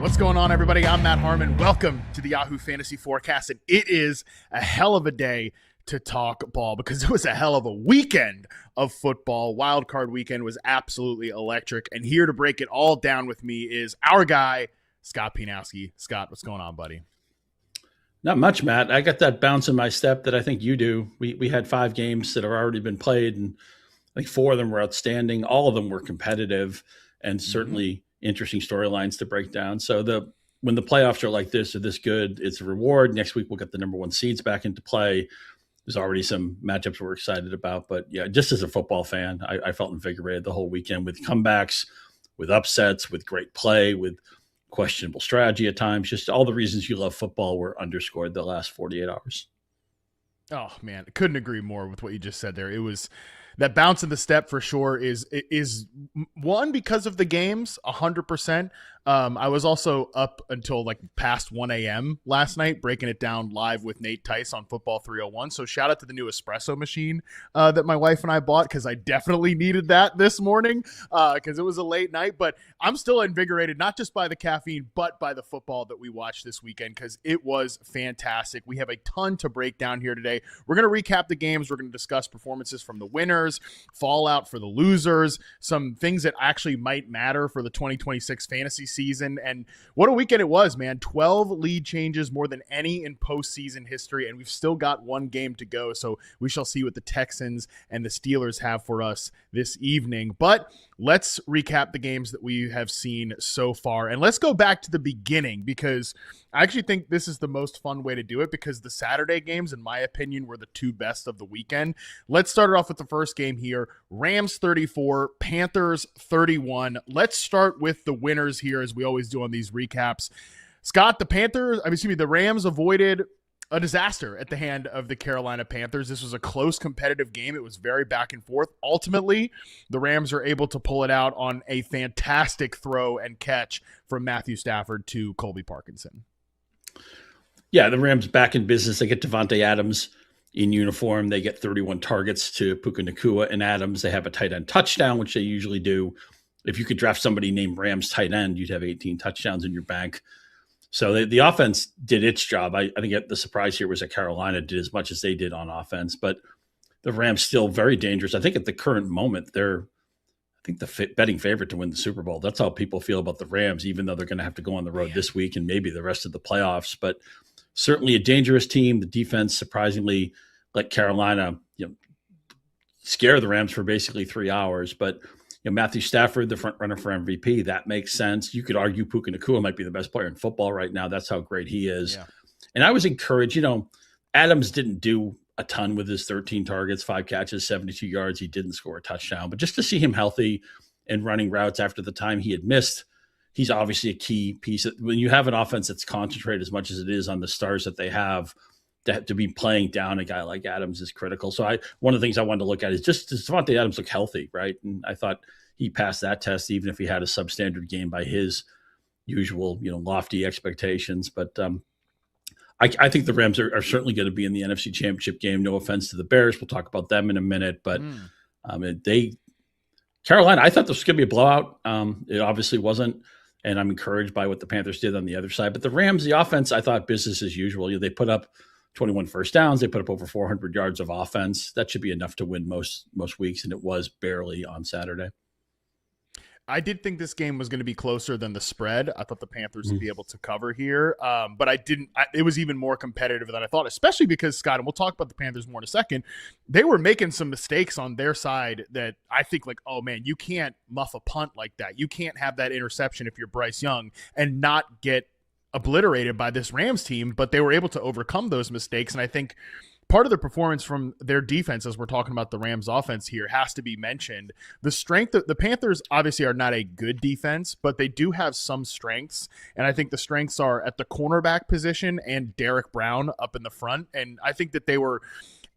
What's going on, everybody? I'm Matt Harmon. Welcome to the Yahoo Fantasy Forecast, and it is a hell of a day to talk ball because it was a hell of a weekend of football. Wild card weekend was absolutely electric, and here to break it all down with me is our guy, Scott Pianowski. Scott, what's going on, buddy? Not much, Matt. I got that bounce in my step that I think you do. We had 5 games that have already been played, and I think 4 of them were outstanding. All of them were competitive and certainly interesting storylines to break down. So when the playoffs are like this or this good, it's a reward. Next week, we'll get the number 1 seeds back into play. There's already some matchups we're excited about. But yeah, just as a football fan, I felt invigorated the whole weekend with comebacks, with upsets, with great play, with questionable strategy at times. Just all the reasons you love football were underscored the last 48 hours. Oh, man, I couldn't agree more with what you just said there. It was that bounce in the step for sure is one because of the games, 100%. I was also up until like past 1 a.m. last night, breaking it down live with Nate Tice on Football 301. So shout out to the new espresso machine that my wife and I bought because I definitely needed that this morning because it was a late night. But I'm still invigorated, not just by the caffeine, but by the football that we watched this weekend because it was fantastic. We have a ton to break down here today. We're going to recap the games. We're going to discuss performances from the winners, fallout for the losers, some things that actually might matter for the 2026 fantasy season. And what a weekend it was, man. 12 lead changes, more than any in postseason history, and we've still got 1 game to go. So we shall see what the Texans and the Steelers have for us this evening. But let's recap the games that we have seen so far. And let's go back to the beginning because I actually think this is the most fun way to do it because the Saturday games, in my opinion, were the 2 best of the weekend. Let's start it off with the first game here. Rams 34, Panthers 31. Let's start with the winners here as we always do on these recaps. Scott, the Rams avoided a disaster at the hand of the Carolina Panthers. This was a close competitive game. It was very back and forth. Ultimately, the Rams are able to pull it out on a fantastic throw and catch from Matthew Stafford to Colby Parkinson. Yeah, the Rams back in business. They get Devontae Adams in uniform. They get 31 targets to Puka Nacua and Adams. They have a tight end touchdown, which they usually do. If you could draft somebody named Rams tight end, you'd have 18 touchdowns in your bank. So the offense did its job. I think the surprise here was that Carolina did as much as they did on offense, but the Rams still very dangerous. I think at the current moment, they're the betting favorite to win the Super Bowl. That's how people feel about the Rams, even though they're going to have to go on the road this week and maybe the rest of the playoffs. But certainly a dangerous team. The defense surprisingly let Carolina, scare the Rams for basically 3 hours. But Matthew Stafford, the front runner for MVP, that makes sense. You could argue Puka Nacua might be the best player in football right now. That's how great he is. Yeah. And I was encouraged. Adams didn't do a ton with his 13 targets, 5 catches, 72 yards. He didn't score a touchdown. But just to see him healthy and running routes after the time he had missed, he's obviously a key piece. When you have an offense that's concentrated as much as it is on the stars that they have, to be playing down a guy like Adams is critical. So one of the things I wanted to look at is just does Devontae Adams look healthy, right? And I thought he passed that test, even if he had a substandard game by his usual, lofty expectations. But I think the Rams are certainly going to be in the NFC Championship game. No offense to the Bears. We'll talk about them in a minute. But Carolina, I thought this was going to be a blowout. It obviously wasn't. And I'm encouraged by what the Panthers did on the other side. But the Rams, the offense, I thought business as usual. They put up 21 first downs. They put up over 400 yards of offense. That should be enough to win most weeks, and it was barely on Saturday. I did think this game was going to be closer than the spread. I thought the Panthers would be able to cover here, but I didn't. It was even more competitive than I thought, especially because, Scott, and we'll talk about the Panthers more in a second, they were making some mistakes on their side that I think oh, man, you can't muff a punt like that. You can't have that interception if you're Bryce Young and not get obliterated by this Rams team, but they were able to overcome those mistakes. And I think part of the performance from their defense, as we're talking about the Rams offense here, has to be mentioned. The strength of the Panthers obviously are not a good defense, but they do have some strengths. And I think the strengths are at the cornerback position and Derek Brown up in the front. And I think that they were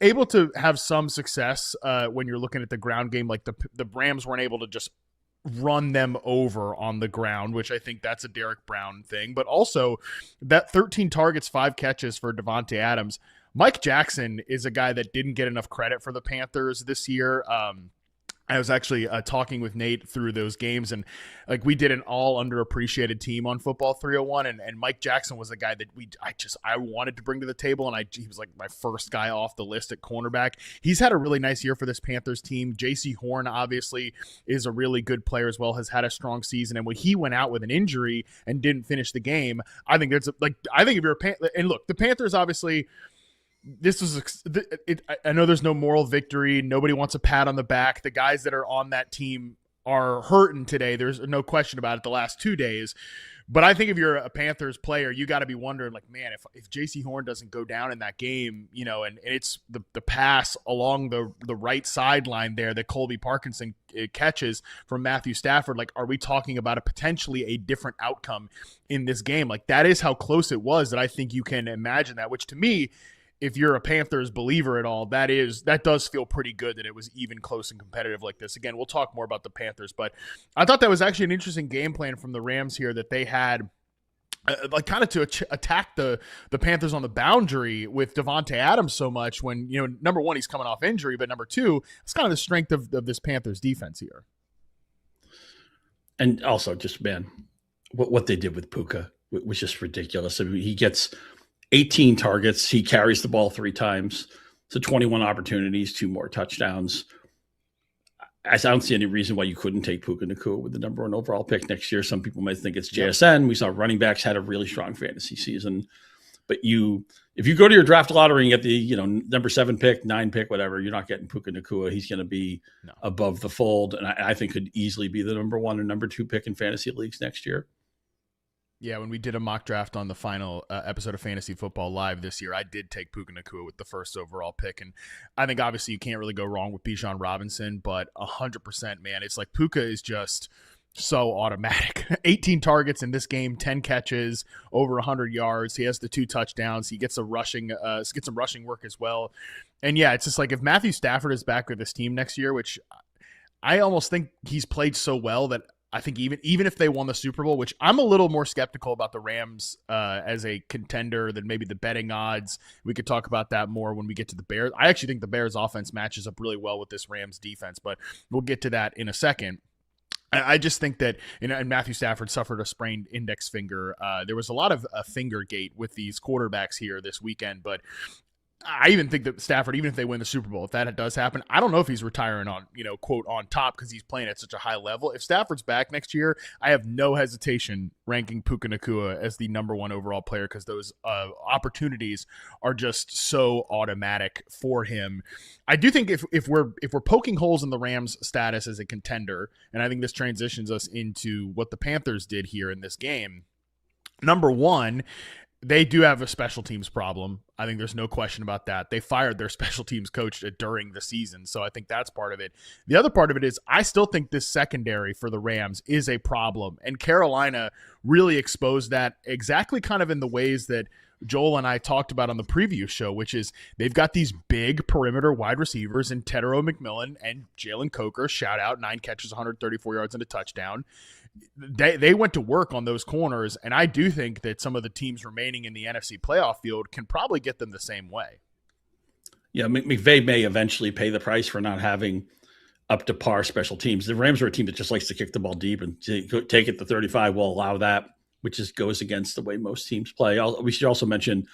able to have some success when you're looking at the ground game. Like the Rams weren't able to just run them over on the ground, which I think that's a Derek Brown thing. But also that 13 targets, 5 catches for Devontae Adams. Mike Jackson is a guy that didn't get enough credit for the Panthers this year. I was actually talking with Nate through those games, and like we did an all underappreciated team on Football 301, and Mike Jackson was a guy that I wanted to bring to the table, and he was like my first guy off the list at cornerback. He's had a really nice year for this Panthers team. J.C. Horn obviously is a really good player as well, has had a strong season, and when he went out with an injury and didn't finish the game, I think if you're and look, the Panthers obviously. I know there's no moral victory. Nobody wants a pat on the back. The guys that are on that team are hurting today. There's no question about it the last 2 days. But I think if you're a Panthers player, you got to be wondering, like, man, if J.C. Horn doesn't go down in that game, and it's the pass along the right sideline there that Colby Parkinson catches from Matthew Stafford, like, are we talking about potentially a different outcome in this game? Like, that is how close it was that I think you can imagine that, which to me, if you're a Panthers believer at all, that does feel pretty good that it was even close and competitive like this. Again, we'll talk more about the Panthers, but I thought that was actually an interesting game plan from the Rams here that they had like kind of to attack the Panthers on the boundary with Davante Adams so much when, number one, he's coming off injury, but number two, it's kind of the strength of this Panthers defense here. And also just, man, what they did with Puka was just ridiculous. I mean, he gets 18 targets. He carries the ball 3 times. So 21 opportunities, 2 more touchdowns. I don't see any reason why you couldn't take Puka Nacua with the number 1 overall pick next year. Some people might think it's JSN. We saw running backs had a really strong fantasy season. But if you go to your draft lottery and get the number 7 pick, 9 pick, whatever, you're not getting Puka Nacua. He's going to be above the fold. And I think could easily be the number 1 or number 2 pick in fantasy leagues next year. Yeah, when we did a mock draft on the final episode of Fantasy Football Live this year, I did take Puka Nacua with the first overall pick. And I think obviously you can't really go wrong with Bijan Robinson, but 100%, man, it's like Puka is just so automatic. 18 targets in this game, 10 catches, over 100 yards. He has the 2 touchdowns. He gets some rushing work as well. And yeah, it's just like if Matthew Stafford is back with this team next year, which I almost think he's played so well that I think even if they won the Super Bowl, which I'm a little more skeptical about the Rams as a contender than maybe the betting odds. We could talk about that more when we get to the Bears. I actually think the Bears offense matches up really well with this Rams defense, but we'll get to that in a second. I just think that, and Matthew Stafford suffered a sprained index finger. There was a lot of finger gate with these quarterbacks here this weekend, but I even think that Stafford, even if they win the Super Bowl, if that does happen, I don't know if he's retiring on, quote, on top because he's playing at such a high level. If Stafford's back next year, I have no hesitation ranking Puka Nacua as the number 1 overall player because those opportunities are just so automatic for him. I do think if we're poking holes in the Rams' status as a contender, and I think this transitions us into what the Panthers did here in this game. Number 1, they do have a special teams problem. I think there's no question about that. They fired their special teams coach during the season, so I think that's part of it. The other part of it is I still think this secondary for the Rams is a problem, and Carolina really exposed that exactly kind of in the ways that Joel and I talked about on the preview show, which is they've got these big perimeter wide receivers in Tetero McMillan and Jalen Coker, shout out, 9 catches, 134 yards and a touchdown. They went to work on those corners, and I do think that some of the teams remaining in the NFC playoff field can probably get them the same way. Yeah, McVay may eventually pay the price for not having up to par special teams. The Rams are a team that just likes to kick the ball deep and take it to 35. We'll allow that, which just goes against the way most teams play. We should also mention,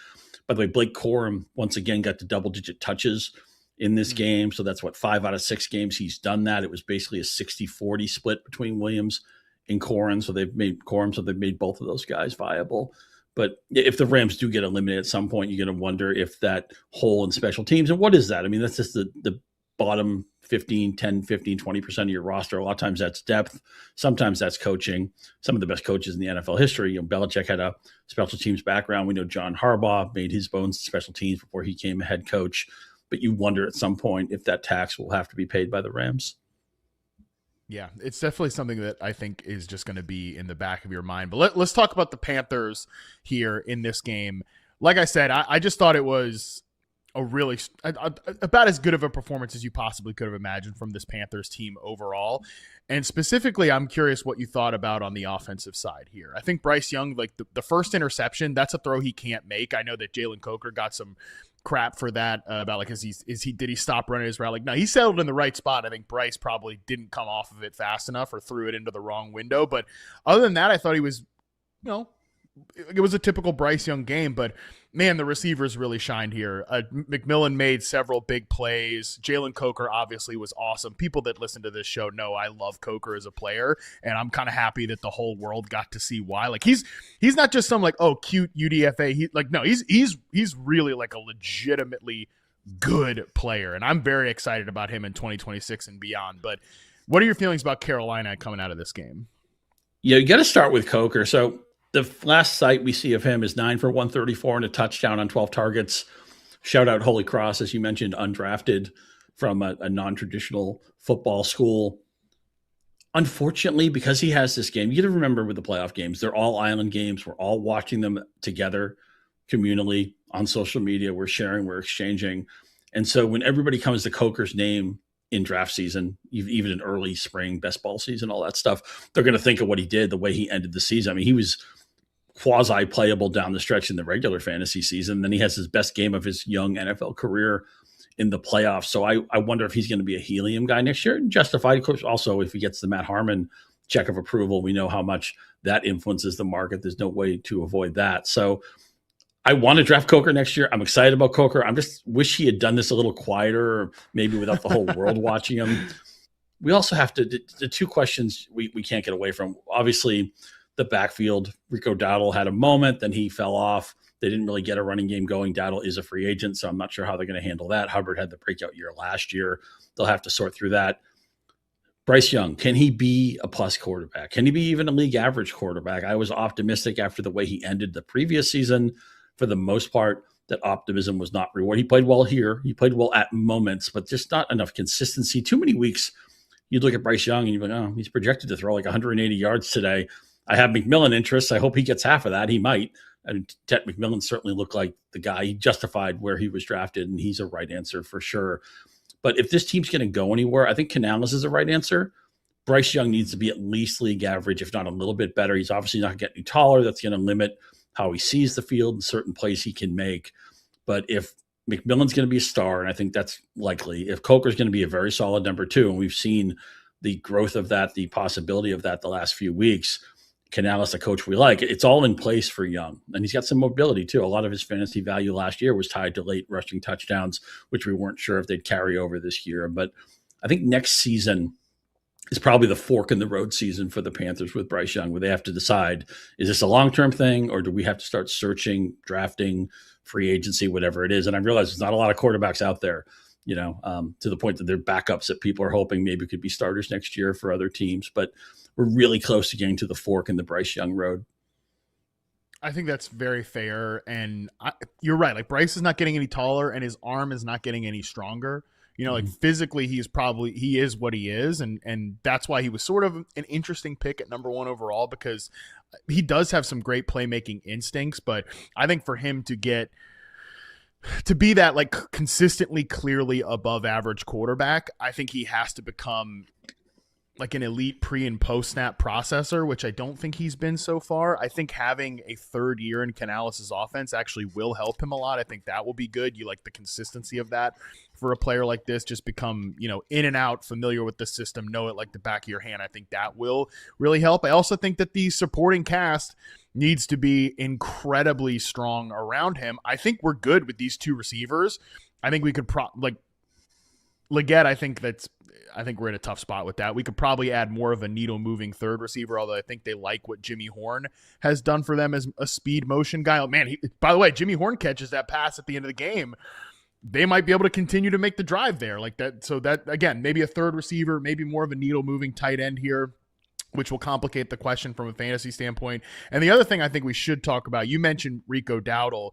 by the way, Blake Corum once again got to double-digit touches in this game. So that's 5 out of 6 games he's done that. It was basically a 60-40 split between Williams and Corum. So they've made both of those guys viable. But if the Rams do get eliminated at some point, you're going to wonder if that hole in special teams, and what is that? I mean, that's just the bottom 10, 15, 20% of your roster. A lot of times that's depth. Sometimes that's coaching. Some of the best coaches in the NFL history, Belichick had a special teams background. We know John Harbaugh made his bones in special teams before he became a head coach. But you wonder at some point if that tax will have to be paid by the Rams. Yeah, it's definitely something that I think is just going to be in the back of your mind. But let's talk about the Panthers here in this game. Like I said, I just thought it was a really about as good of a performance as you possibly could have imagined from this Panthers team overall. And specifically, I'm curious what you thought about on the offensive side here. I think Bryce Young, like the first interception, that's a throw he can't make. I know that Jalen Coker got some crap for that about like, did he stop running his route? Like, no, he settled in the right spot. I think Bryce probably didn't come off of it fast enough or threw it into the wrong window. But other than that, I thought he was, it was a typical Bryce Young game, but man, the receivers really shined here. McMillan made several big plays. Jalen Coker obviously was awesome. People that listen to this show know I love Coker as a player, and I'm kind of happy that the whole world got to see why. Like he's not just some like, oh, cute UDFA. He's really like a legitimately good player, and I'm very excited about him in 2026 and beyond. But what are your feelings about Carolina coming out of this game? Yeah, you got to start with Coker. So the last sight we see of him is 9 for 134 and a touchdown on 12 targets. Shout out Holy Cross, as you mentioned, undrafted from a non-traditional football school. Unfortunately, because he has this game, you got to remember with the playoff games, they're all island games. We're all watching them together communally on social media. We're sharing, we're exchanging. And so when everybody comes to Coker's name in draft season, even in early spring, best ball season, all that stuff, they're going to think of what he did, the way he ended the season. I mean, he was quasi-playable down the stretch in the regular fantasy season. Then he has his best game of his young NFL career in the playoffs. So I wonder if he's going to be a helium guy next year. And justified, of course, also if he gets the Matt Harmon check of approval, we know how much that influences the market. There's no way to avoid that. So I want to draft Coker next year. I'm excited about Coker. I'm just wish he had done this a little quieter, or maybe without the whole world watching him. We also have to, the two questions we can't get away from. Obviously, the backfield, Rico Dowdle had a moment, then he fell off. They didn't really get a running game going. Dowdle is a free agent, so I'm not sure how they're going to handle that. Hubbard had the breakout year last year. They'll have to sort through that. Bryce Young, can he be a plus quarterback? Can he be even a league average quarterback? I was optimistic after the way he ended the previous season. For the most part, that optimism was not rewarded. He played well here. He played well at moments, but just not enough consistency. Too many weeks, you'd look at Bryce Young and you'd be like, oh, he's projected to throw like 180 yards today. I have McMillan interests. I hope he gets half of that. He might. And Ted McMillan certainly looked like the guy. He justified where he was drafted, and he's a right answer for sure. But if this team's going to go anywhere, I think Canales is the right answer. Bryce Young needs to be at least league average, if not a little bit better. He's obviously not getting any taller. That's going to limit how he sees the field and certain plays he can make. But if McMillan's going to be a star, and I think that's likely, if Coker's going to be a very solid number two, and we've seen the growth of that, the possibility of that the last few weeks, Canales, the coach we like, it's all in place for Young. And he's got some mobility too. A lot of his fantasy value last year was tied to late rushing touchdowns, which we weren't sure if they'd carry over this year. But I think next season is probably the fork in the road season for the Panthers with Bryce Young, where they have to decide, is this a long-term thing, or do we have to start searching, drafting, free agency, whatever it is? And I realize there's not a lot of quarterbacks out there, to the point that they're backups that people are hoping maybe could be starters next year for other teams. But we're really close to getting to the fork in the Bryce Young road. I think that's very fair. And you're right. Like, Bryce is not getting any taller and his arm is not getting any stronger. Like physically, he is what he is. And that's why he was sort of an interesting pick at number 1 overall, because he does have some great playmaking instincts. But I think for him to be that like consistently, clearly above average quarterback, I think he has to become like an elite pre and post snap processor, which I don't think he's been so far. I think having a third year in Canales' offense actually will help him a lot. I think that will be good. You like the consistency of that for a player like this, just become, in and out, familiar with the system, know it like the back of your hand. I think that will really help. I also think that the supporting cast needs to be incredibly strong around him. I think we're good with these two receivers. I think we could Leggett, I think we're in a tough spot with that. We could probably add more of a needle-moving third receiver, although I think they like what Jimmy Horn has done for them as a speed motion guy. Oh, man, by the way, Jimmy Horn catches that pass at the end of the game. They might be able to continue to make the drive there like that. So that, again, maybe a third receiver, maybe more of a needle-moving tight end here, which will complicate the question from a fantasy standpoint. And the other thing I think we should talk about, you mentioned Rico Dowdle.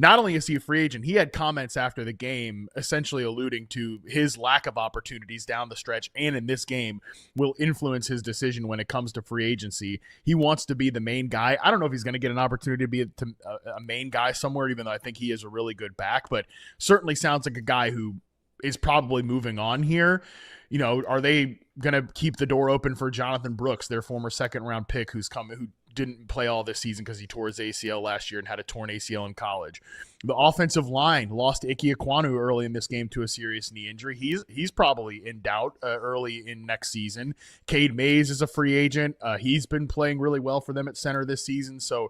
Not only is he a free agent, he had comments after the game essentially alluding to his lack of opportunities down the stretch and in this game will influence his decision when it comes to free agency. He wants to be the main guy. I don't know if he's going to get an opportunity to be a main guy somewhere, even though I think he is a really good back, but certainly sounds like a guy who is probably moving on here. Are they going to keep the door open for Jonathan Brooks, their former second-round pick, who didn't play all this season because he tore his ACL last year and had a torn ACL in college. The offensive line lost Ike Ekwonu early in this game to a serious knee injury. He's probably in doubt early in next season. Cade Mays is a free agent. He's been playing really well for them at center this season. So,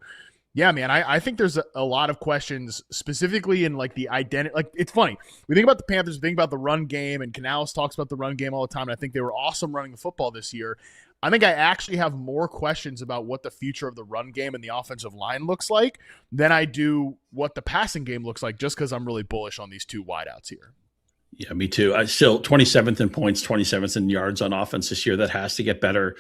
yeah, man, I think there's a lot of questions specifically in like the identity. Like, it's funny. We think about the Panthers, we think about the run game, and Canales talks about the run game all the time. And I think they were awesome running the football this year. I think I actually have more questions about what the future of the run game and the offensive line looks like than I do what the passing game looks like, just because I'm really bullish on these two wideouts here. Yeah, me too. I still 27th in points, 27th in yards on offense this year. That has to get better.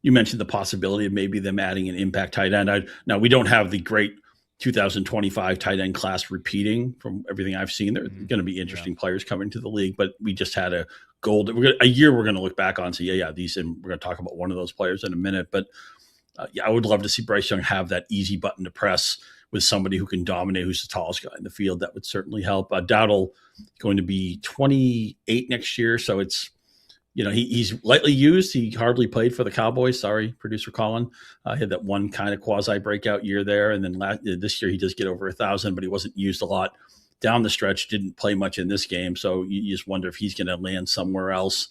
You mentioned the possibility of maybe them adding an impact tight end. Now, we don't have the great 2025 tight end class repeating from everything I've seen. There are going to be interesting players coming to the league, but we just had a year we're going to look back on and say, these, and we're going to talk about one of those players in a minute. But I would love to see Bryce Young have that easy button to press with somebody who can dominate, who's the tallest guy in the field. That would certainly help. Dowdle going to be 28 next year, so it's, he's lightly used. He hardly played for the Cowboys. Sorry, producer Colin. He had that one kind of quasi breakout year there. And then this year he does get over 1,000, but he wasn't used a lot down the stretch, didn't play much in this game. So you just wonder if he's going to land somewhere else.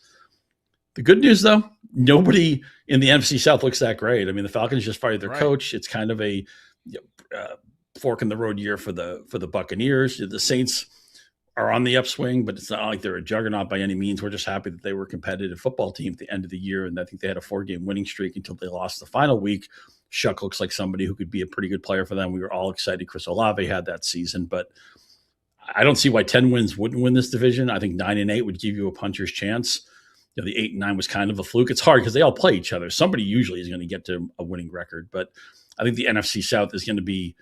The good news, though, nobody in the NFC South looks that great. I mean, the Falcons just fired their coach. It's kind of a fork in the road year for the Buccaneers. The Saints are on the upswing, but it's not like they're a juggernaut by any means. We're just happy that they were a competitive football team at the end of the year, and I think they had a 4-game winning streak until they lost the final week. Shuck looks like somebody who could be a pretty good player for them. We were all excited Chris Olave had that season, but I don't see why 10 wins wouldn't win this division. I think 9-8 would give you a puncher's chance. The 8-9 was kind of a fluke. It's hard because they all play each other. Somebody usually is going to get to a winning record, but I think the NFC South is going to be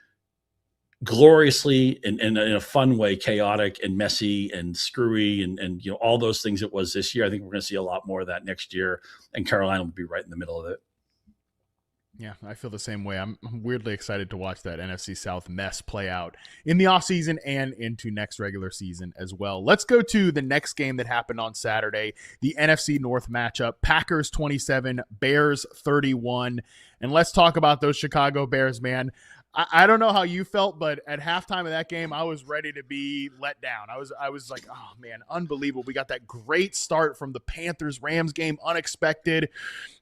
gloriously and in a fun way, chaotic and messy and screwy and all those things it was this year. I think we're going to see a lot more of that next year, and Carolina will be right in the middle of it. Yeah, I feel the same way. I'm weirdly excited to watch that NFC South mess play out in the offseason and into next regular season as well. Let's go to the next game that happened on Saturday, the NFC North matchup, Packers 27, Bears 31. And let's talk about those Chicago Bears, man. I don't know how you felt, but at halftime of that game, I was ready to be let down. I was like, oh, man, unbelievable. We got that great start from the Panthers-Rams game, unexpected.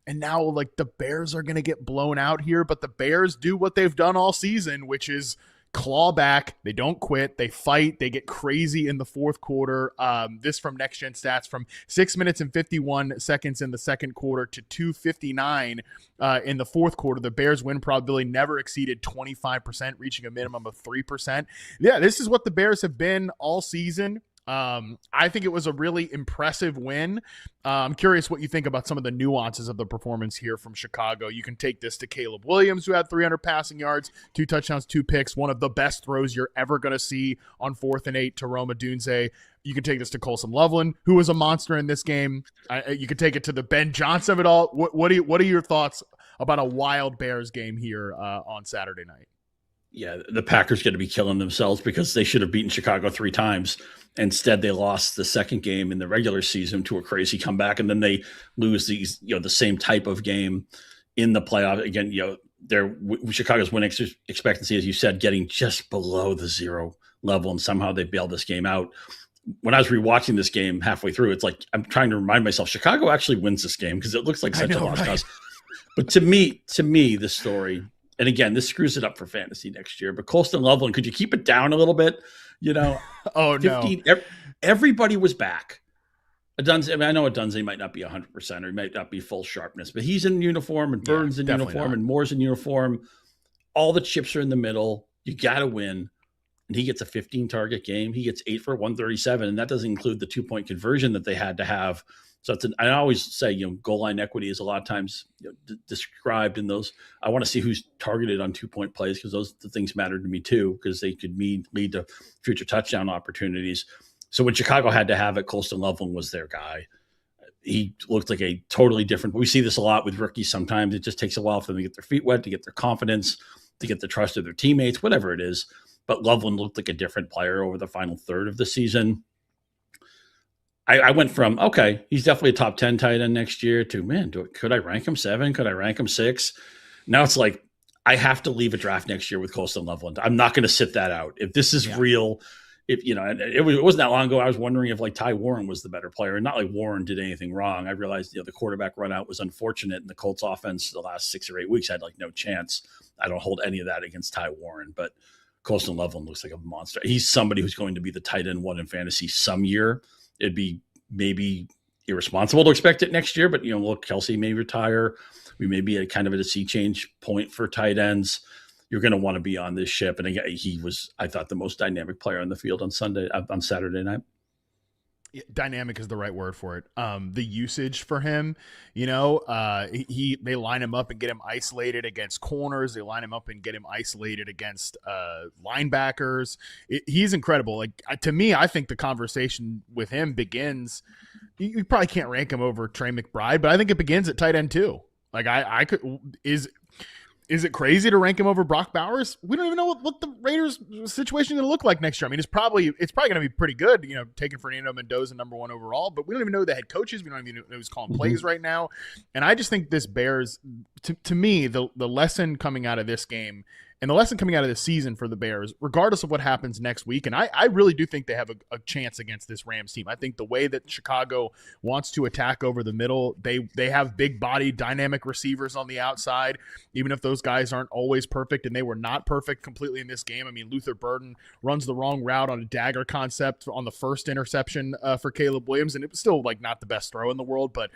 And now, like, the Bears are going to get blown out here, but the Bears do what they've done all season, which is claw back. They don't quit. They fight. They get crazy in the fourth quarter. This from Next Gen Stats, from 6 minutes and 51 seconds in the second quarter to 2:59 in the fourth quarter. The Bears win probability never exceeded 25%, reaching a minimum of 3%. Yeah, this is what the Bears have been all season. I think it was a really impressive win. I'm curious what you think about some of the nuances of the performance here from Chicago. You can take this to Caleb Williams, who had 300 passing yards, 2 touchdowns, 2 picks, one of the best throws you're ever going to see on 4th and 8 to Roma Dunze. You can take this to Colson Loveland, who was a monster in this game. You could take it to the Ben Johnson of it all. What are your thoughts about a wild Bears game here on Saturday night? Yeah, the Packers going to be killing themselves because they should have beaten Chicago 3 times. Instead, they lost the second game in the regular season to a crazy comeback, and then they lose these, the same type of game in the playoff. Again, Chicago's win expectancy, as you said, getting just below the 0 level, and somehow they bailed this game out. When I was rewatching this game halfway through, it's like I'm trying to remind myself Chicago actually wins this game because it looks like such a lost cause. But to me, the story. And again, this screws it up for fantasy next year. But Colston Loveland, could you keep it down a little bit? Oh, 15, no. Everybody was back. Adunze, I mean, I know Adunze might not be 100% or he might not be full sharpness, but he's in uniform and Burns in uniform and Moore's in uniform. All the chips are in the middle. You got to win. And he gets a 15-target game. He gets 8 for 137, and that doesn't include the 2-point conversion that they had to have. So I always say, goal line equity is a lot of times described in those. I want to see who's targeted on 2-point plays because those the things matter to me too because they could lead to future touchdown opportunities. So when Chicago had to have it, Colston Loveland was their guy. He looked like a totally different. We see this a lot with rookies. Sometimes it just takes a while for them to get their feet wet, to get their confidence, to get the trust of their teammates, whatever it is. But Loveland looked like a different player over the final third of the season. I went from, okay, he's definitely a top 10 tight end next year to, man, could I rank him 7? Could I rank him 6? Now it's like, I have to leave a draft next year with Colston Loveland. I'm not going to sit that out. If this is real, if and it wasn't that long ago, I was wondering if like Ty Warren was the better player, and not like Warren did anything wrong. I realized the quarterback run out was unfortunate, and the Colts offense the last 6 or 8 weeks had like no chance. I don't hold any of that against Ty Warren, but Colston Loveland looks like a monster. He's somebody who's going to be the tight end 1 in fantasy some year. It'd be maybe irresponsible to expect it next year, but look, Kelsey may retire. We may be at kind of at a sea change point for tight ends. You're going to want to be on this ship. And again, he was, I thought, the most dynamic player on the field on Saturday night. Dynamic is the right word for it. The usage for him, they line him up and get him isolated against corners. They line him up and get him isolated against linebackers. He's incredible. Like to me, I think the conversation with him begins. You probably can't rank him over Trey McBride, but I think it begins at tight end too. Like I could is it crazy to rank him over Brock Bowers? We don't even know what the Raiders situation is going to look like next year. I mean, it's probably going to be pretty good, taking Fernando Mendoza number 1 overall, but we don't even know the head coaches. We don't even know who's calling plays right now. And I just think this Bears, to me, the lesson coming out of this game and the lesson coming out of this season for the Bears, regardless of what happens next week, and I really do think they have a chance against this Rams team. I think the way that Chicago wants to attack over the middle, they have big body, dynamic receivers on the outside, even if those guys aren't always perfect, and they were not perfect completely in this game. I mean, Luther Burden runs the wrong route on a dagger concept on the first interception for Caleb Williams, and it was still like not the best throw in the world, but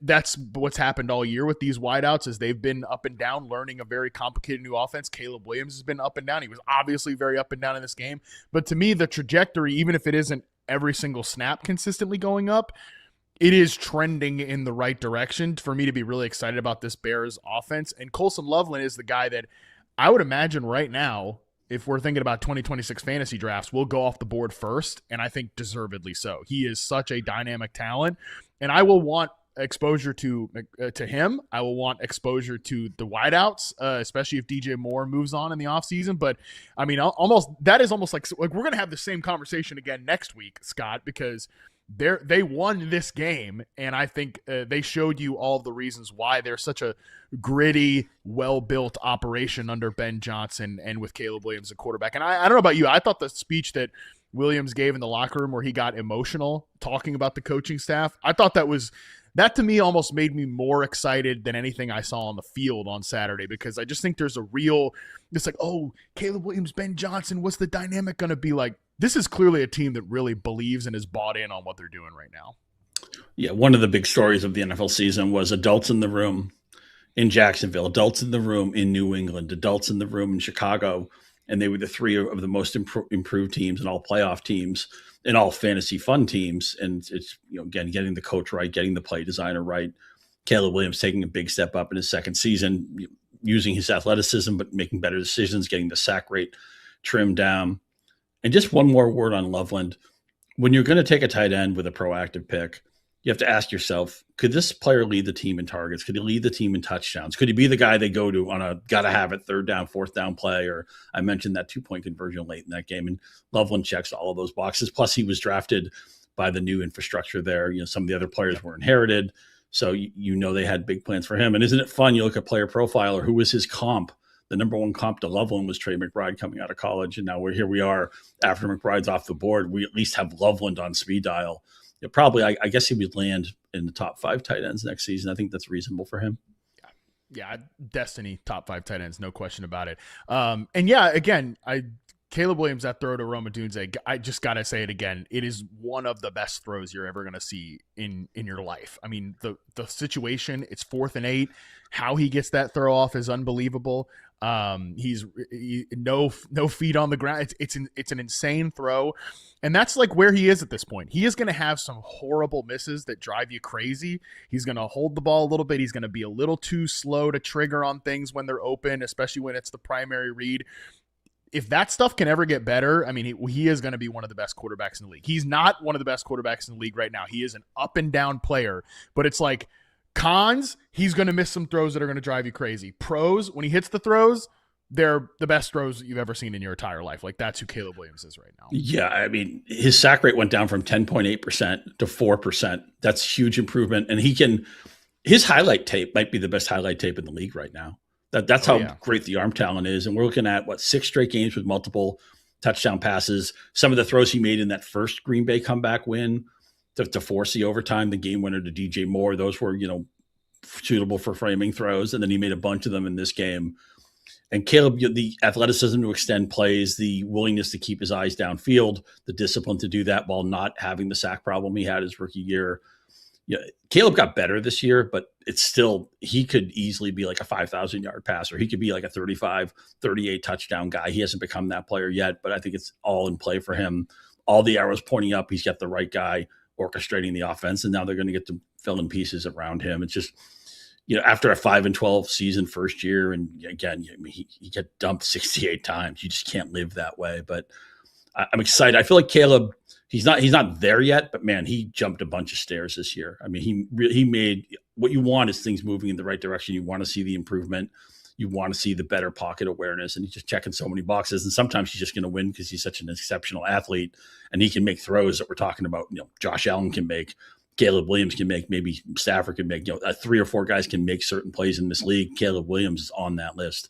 that's what's happened all year with these wideouts is they've been up and down, learning a very complicated new offense. Caleb Williams has been up and down. He was obviously very up and down in this game. But to me, the trajectory, even if it isn't every single snap consistently going up, it is trending in the right direction for me to be really excited about this Bears offense. And Colston Loveland is the guy that I would imagine right now, if we're thinking about 2026 fantasy drafts, will go off the board first, and I think deservedly so. He is such a dynamic talent, and I will want exposure to him. I will want exposure to the wideouts, especially if DJ Moore moves on in the offseason. But I mean, that is almost like we're going to have the same conversation again next week, Scott, because they won this game, and I think they showed you all the reasons why they're such a gritty, well-built operation under Ben Johnson and with Caleb Williams at quarterback. And I don't know about you, I thought the speech that Williams gave in the locker room where he got emotional talking about the coaching staff, I thought that to me almost made me more excited than anything I saw on the field on Saturday, because I just think there's it's like, oh, Caleb Williams, Ben Johnson, what's the dynamic going to be like? This is clearly a team that really believes and is bought in on what they're doing right now. Yeah, one of the big stories of the NFL season was adults in the room in Jacksonville, adults in the room in New England, adults in the room in Chicago, and they were the 3 of the most improved teams and all playoff teams and all fantasy fun teams. And it's, again, getting the coach right, getting the play designer right. Caleb Williams taking a big step up in his second season, using his athleticism, but making better decisions, getting the sack rate trimmed down. And just one more word on Loveland. When you're going to take a tight end with a proactive pick, you have to ask yourself, could this player lead the team in targets? Could he lead the team in touchdowns? Could he be the guy they go to on a gotta-have-it 3rd down, 4th down play? Or I mentioned that 2-point conversion late in that game, and Loveland checks all of those boxes. Plus, he was drafted by the new infrastructure there. Some of the other players were inherited, so they had big plans for him. And isn't it fun? You look at Player Profiler, who was his comp? The number 1 comp to Loveland was Trey McBride coming out of college, and now we are after McBride's off the board. We at least have Loveland on speed dial. Probably, I guess he would land in the top 5 tight ends next season. I think that's reasonable for him. Yeah, destiny, top 5 tight ends, no question about it. And yeah, again, Caleb Williams, that throw to Roma Dunze, I just got to say it again. It is one of the best throws you're ever going to see in your life. I mean, the situation, it's 4th and 8. How he gets that throw off is unbelievable. He's no feet on the ground. It's an insane throw. And that's like where he is at this point. He is going to have some horrible misses that drive you crazy. He's going to hold the ball a little bit. He's going to be a little too slow to trigger on things when they're open, especially when it's the primary read. If that stuff can ever get better, I mean, he is going to be one of the best quarterbacks in the league. He's not one of the best quarterbacks in the league right now. He is an up and down player, but it's like cons, he's going to miss some throws that are going to drive you crazy. Pros, when he hits the throws, they're the best throws that you've ever seen in your entire life. Like, that's who Caleb Williams is right now. Yeah, I mean, his sack rate went down from 10.8% to 4%. That's huge improvement. And his highlight tape might be the best highlight tape in the league right now. That's how great the arm talent is. And we're looking at 6 straight games with multiple touchdown passes. Some of the throws he made in that first Green Bay comeback win to force the overtime, the game winner to DJ Moore, those were, suitable for framing throws. And then he made a bunch of them in this game. And Caleb, the athleticism to extend plays, the willingness to keep his eyes downfield, the discipline to do that while not having the sack problem he had his rookie year. Caleb got better this year, but it's still, he could easily be like a 5,000-yard passer. He could be like a 35, 38 touchdown guy. He hasn't become that player yet, but I think it's all in play for him. All the arrows pointing up. He's got the right guy orchestrating the offense, and now they're going to get to fill in pieces around him. It's just, after a 5-12 season first year, and again, he got dumped 68 times. You just can't live that way. But I'm excited. I feel like Caleb, he's not there yet, but man, he jumped a bunch of stairs this year. I mean, he made what you want is things moving in the right direction. You want to see the improvement. You want to see the better pocket awareness, and he's just checking so many boxes. And sometimes he's just going to win because he's such an exceptional athlete, and he can make throws that we're talking about. Josh Allen can make, Caleb Williams can make, maybe Stafford can make. 3 or 4 guys can make certain plays in this league. Caleb Williams is on that list.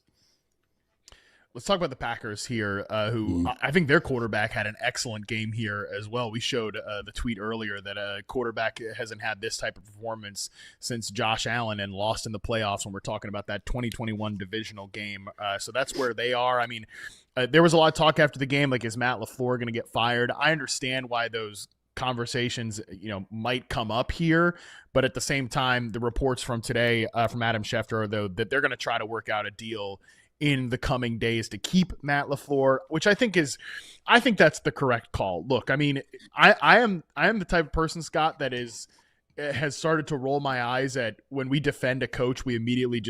Let's talk about the Packers here, who I think their quarterback had an excellent game here as well. We showed the tweet earlier that a quarterback hasn't had this type of performance since Josh Allen and lost in the playoffs when we're talking about that 2021 divisional game. So that's where they are. I mean, there was a lot of talk after the game, like, is Matt LaFleur going to get fired? I understand why those conversations, might come up here, but at the same time, the reports from today from Adam Schefter are, though, that they're going to try to work out a deal in the coming days to keep Matt LaFleur, which I think that's the correct call. Look, I mean, I am the type of person, Scott, that has started to roll my eyes at when we defend a coach, we immediately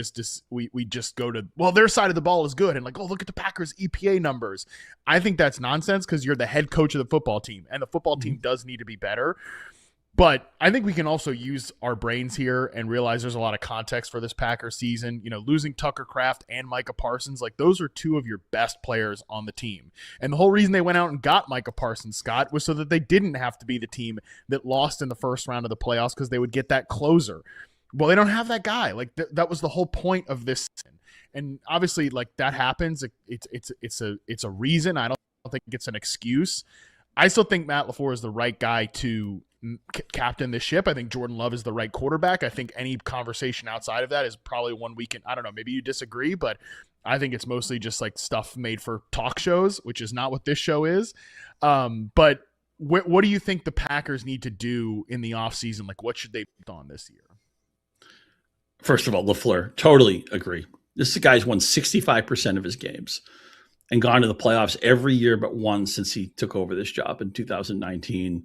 we just go to, well, their side of the ball is good, and like, oh, look at the Packers EPA numbers. I think that's nonsense because you're the head coach of the football team, and the football team does need to be better. But I think we can also use our brains here and realize there's a lot of context for this Packers season. Losing Tucker Kraft and Micah Parsons, like, those are 2 of your best players on the team. And the whole reason they went out and got Micah Parsons, Scott, was so that they didn't have to be the team that lost in the first round of the playoffs because they would get that closer. Well, they don't have that guy. Like, that was the whole point of this season. And obviously, like, that happens. It's a reason. I don't think it's an excuse. I still think Matt LaFleur is the right guy to captain this ship. I think Jordan Love is the right quarterback. I think any conversation outside of that is probably one we can, I don't know, maybe you disagree, but I think it's mostly just like stuff made for talk shows, which is not what this show is. But what do you think the Packers need to do in the offseason? Like, what should they put on this year? First of all, LaFleur, totally agree. This guy's won 65% of his games and gone to the playoffs every year but one since he took over this job in 2019.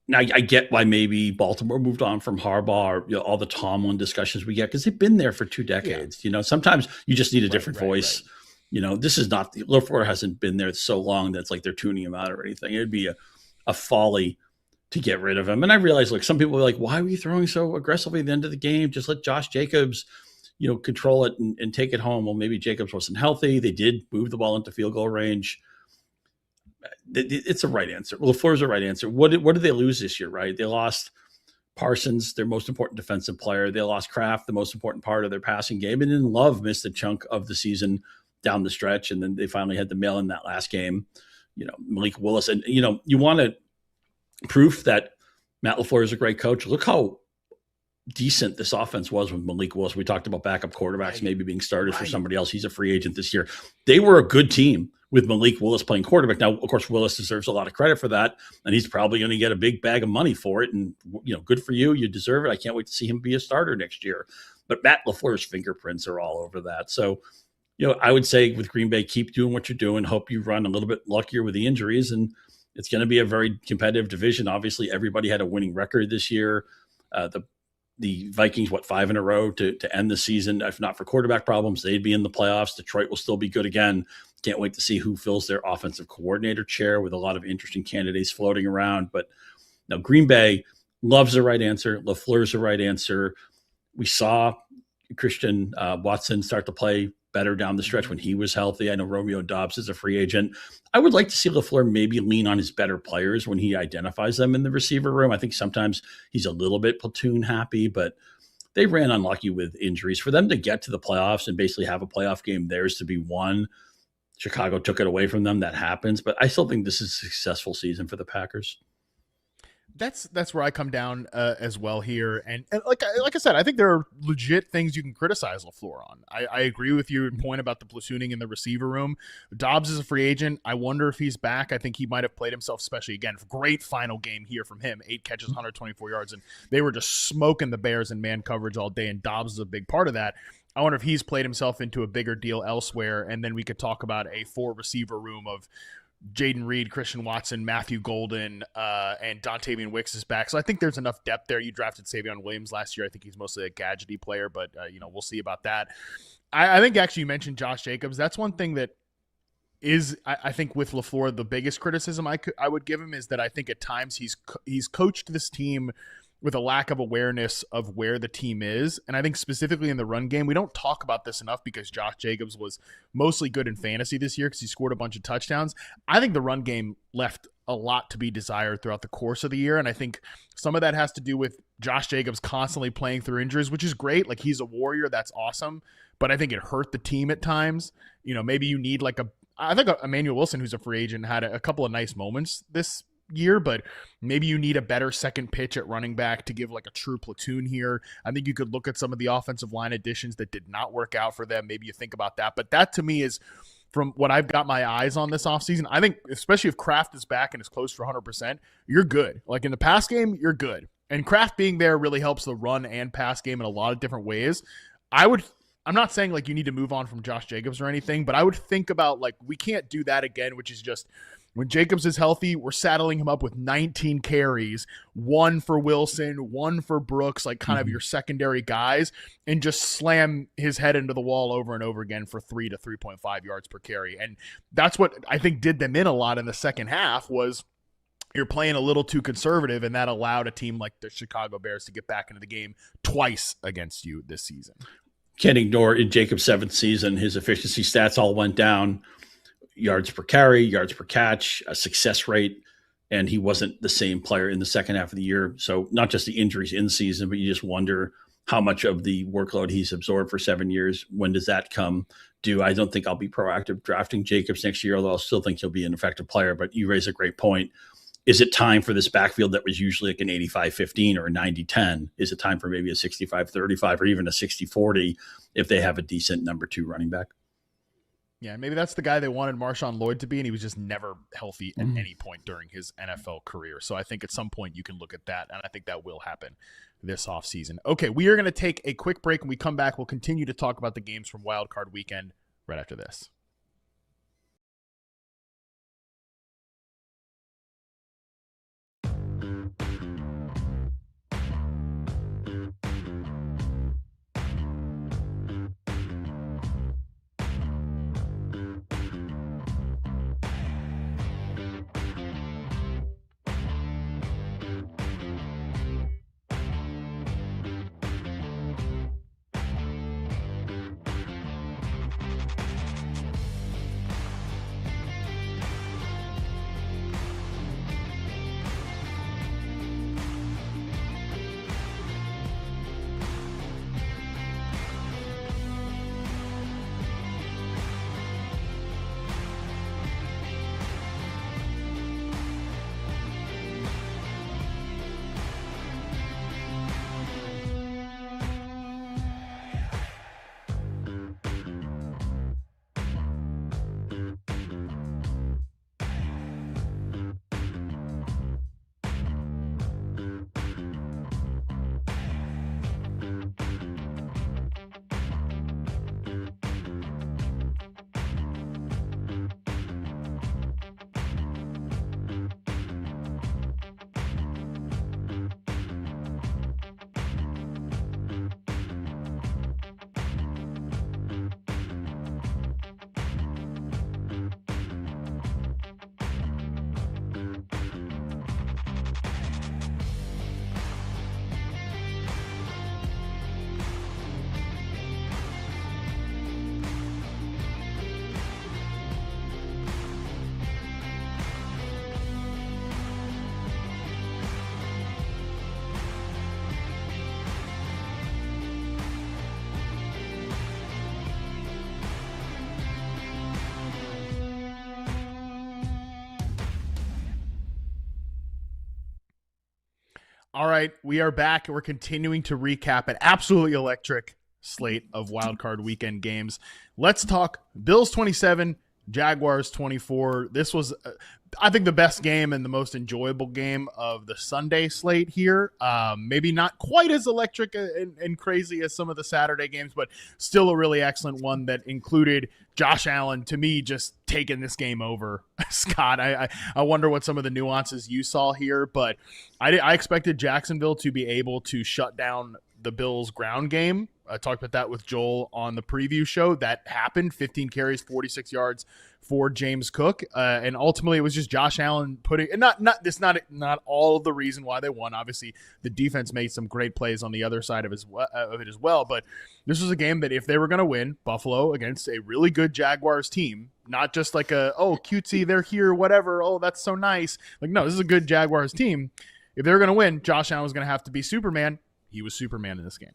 Now, I get why maybe Baltimore moved on from Harbaugh, or all the Tomlin discussions we get, because they've been there for 2 decades. Yeah. Sometimes you just need a different voice. Right. This is not, LaFleur hasn't been there so long that's like they're tuning him out or anything. It'd be a folly to get rid of him. And I realize, like, some people are like, why were you throwing so aggressively at the end of the game? Just let Josh Jacobs, control it and take it home. Well, maybe Jacobs wasn't healthy. They did move the ball into field goal range. It's a right answer. LaFleur's a right answer. What did they lose this year, right? They lost Parsons, their most important defensive player. They lost Kraft, the most important part of their passing game. And then Love missed a chunk of the season down the stretch. And then they finally had to mail in that last game, Malik Willis. And, you want to proof that Matt LaFleur is a great coach. Look how decent this offense was with Malik Willis. We talked about backup quarterbacks maybe being started for somebody else. He's a free agent this year. They were a good team with Malik Willis playing quarterback. Now, of course, Willis deserves a lot of credit for that, and he's probably going to get a big bag of money for it. And, good for you. You deserve it. I can't wait to see him be a starter next year. But Matt LaFleur's fingerprints are all over that. So, I would say with Green Bay, keep doing what you're doing. Hope you run a little bit luckier with the injuries, and it's going to be a very competitive division. Obviously, everybody had a winning record this year. The Vikings, 5 in a row to end the season. If not for quarterback problems, they'd be in the playoffs. Detroit will still be good again. Can't wait to see who fills their offensive coordinator chair with a lot of interesting candidates floating around. But now Green Bay, Love's the right answer. LaFleur's the right answer. We saw Christian Watson start to play better down the stretch when he was healthy. I know Romeo Doubs is a free agent. I would like to see LaFleur maybe lean on his better players when he identifies them in the receiver room. I think sometimes he's a little bit platoon happy, but they ran unlucky with injuries. For them to get to the playoffs and basically have a playoff game theirs to be won, Chicago took it away from them. That happens. But I still think this is a successful season for the Packers. That's where I come down as well here, and like I said, I think there are legit things you can criticize LaFleur on. I agree with your point about the platooning in the receiver room. Dobbs is a free agent. I wonder if he's back. I think he might have played himself, especially again. Great final game here from him: 8 catches, 124 yards, and they were just smoking the Bears in man coverage all day. And Dobbs is a big part of that. I wonder if he's played himself into a bigger deal elsewhere, and then we could talk about a 4 receiver room of Jaden Reed, Christian Watson, Matthew Golden, and Dontavian Wicks is back. So I think there's enough depth there. You drafted Savion Williams last year. I think he's mostly a gadgety player, but we'll see about that. I think actually you mentioned Josh Jacobs. That's one thing that is, I think with LaFleur, the biggest criticism I would give him is that I think at times he's coached this team with a lack of awareness of where the team is. And I think specifically in the run game, we don't talk about this enough because Josh Jacobs was mostly good in fantasy this year because he scored a bunch of touchdowns. I think the run game left a lot to be desired throughout the course of the year. And I think some of that has to do with Josh Jacobs constantly playing through injuries, which is great. Like, he's a warrior. That's awesome. But I think it hurt the team at times. Maybe you need I think Emmanuel Wilson, who's a free agent, had a couple of nice moments this year, but maybe you need a better second pitch at running back to give like a true platoon here. I think you could look at some of the offensive line additions that did not work out for them. Maybe you think about that, but that to me is, from what I've got my eyes on this offseason, I think especially if Kraft is back and is close for 100%, you're good. Like in the pass game, you're good. And Kraft being there really helps the run and pass game in a lot of different ways. I'm not saying like you need to move on from Josh Jacobs or anything, but I would think about like, we can't do that again, which is just, when Jacobs is healthy, we're saddling him up with 19 carries, 1 for Wilson, 1 for Brooks, like kind of your secondary guys, and just slam his head into the wall over and over again for 3 to 3.5 yards per carry. And that's what I think did them in a lot in the second half, was you're playing a little too conservative, and that allowed a team like the Chicago Bears to get back into the game twice against you this season. Can't ignore in Jacobs' 7th season, his efficiency stats all went down. Yards per carry, yards per catch, a success rate, and he wasn't the same player in the second half of the year. So not just the injuries in season, but you just wonder how much of the workload he's absorbed for 7 years. When does that come due? I don't think I'll be proactive drafting Jacobs next year, although I'll still think he'll be an effective player. But you raise a great point. Is it time for this backfield that was usually like an 85-15 or a 90-10? Is it time for maybe a 65-35 or even a 60-40 if they have a decent number 2 running back? Yeah, maybe that's the guy they wanted Marshawn Lloyd to be, and he was just never healthy at any point during his NFL career. So I think at some point you can look at that, and I think that will happen this offseason. Okay, we are going to take a quick break. When we come back, we'll continue to talk about the games from Wild Card Weekend right after this. All right, we are back. We're continuing to recap an absolutely electric slate of wildcard weekend games. Let's talk Bills 27, Jaguars 24. This was, I think, the best game and the most enjoyable game of the Sunday slate here. Maybe not quite as electric and crazy as some of the Saturday games, but still a really excellent one that included Josh Allen, to me, just taking this game over. Scott, I wonder what some of the nuances you saw here, but I expected Jacksonville to be able to shut down the Bills' ground game. I talked about that with Joel on the preview show. That happened. 15 carries, 46 yards for James Cook, and ultimately it was just Josh Allen putting. And not all of the reason why they won. Obviously, the defense made some great plays on the other side of it as well. But this was a game that if they were going to win, Buffalo against a really good Jaguars team, not just like cutesy, they're here, whatever. Oh, that's so nice. Like, no, this is a good Jaguars team. If they were going to win, Josh Allen was going to have to be Superman. He was Superman in this game.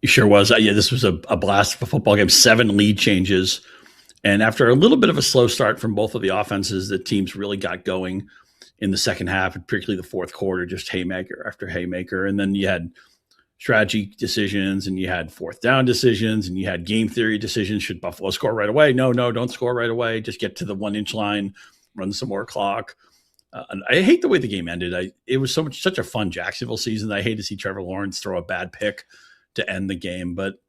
He sure was. Yeah, this was a blast of a football game. 7 lead changes. And after a little bit of a slow start from both of the offenses, the teams really got going in the second half, and particularly the fourth quarter, just haymaker after haymaker. And then you had strategy decisions, and you had fourth down decisions, and you had game theory decisions. Should Buffalo score right away? No, don't score right away. Just get to the 1-inch line, run some more clock. And I hate the way the game ended. It was such a fun Jacksonville season. I hate to see Trevor Lawrence throw a bad pick to end the game, but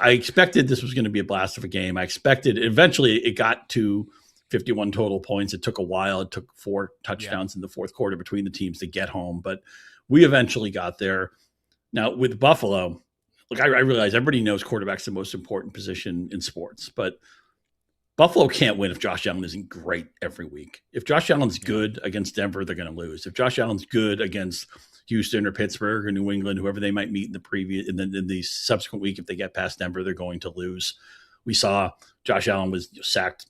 I expected this was going to be a blast of a game. I expected eventually it got to 51 total points. It took a while. It took 4 touchdowns in the fourth quarter between the teams to get home, but we eventually got there. Now with Buffalo, look, I realize everybody knows quarterback's the most important position in sports, but Buffalo can't win if Josh Allen isn't great every week. If Josh Allen's good against Denver, they're going to lose. If Josh Allen's good against Houston or Pittsburgh or New England, whoever they might meet in the previous, and then in the subsequent week, if they get past Denver, they're going to lose. We saw Josh Allen was sacked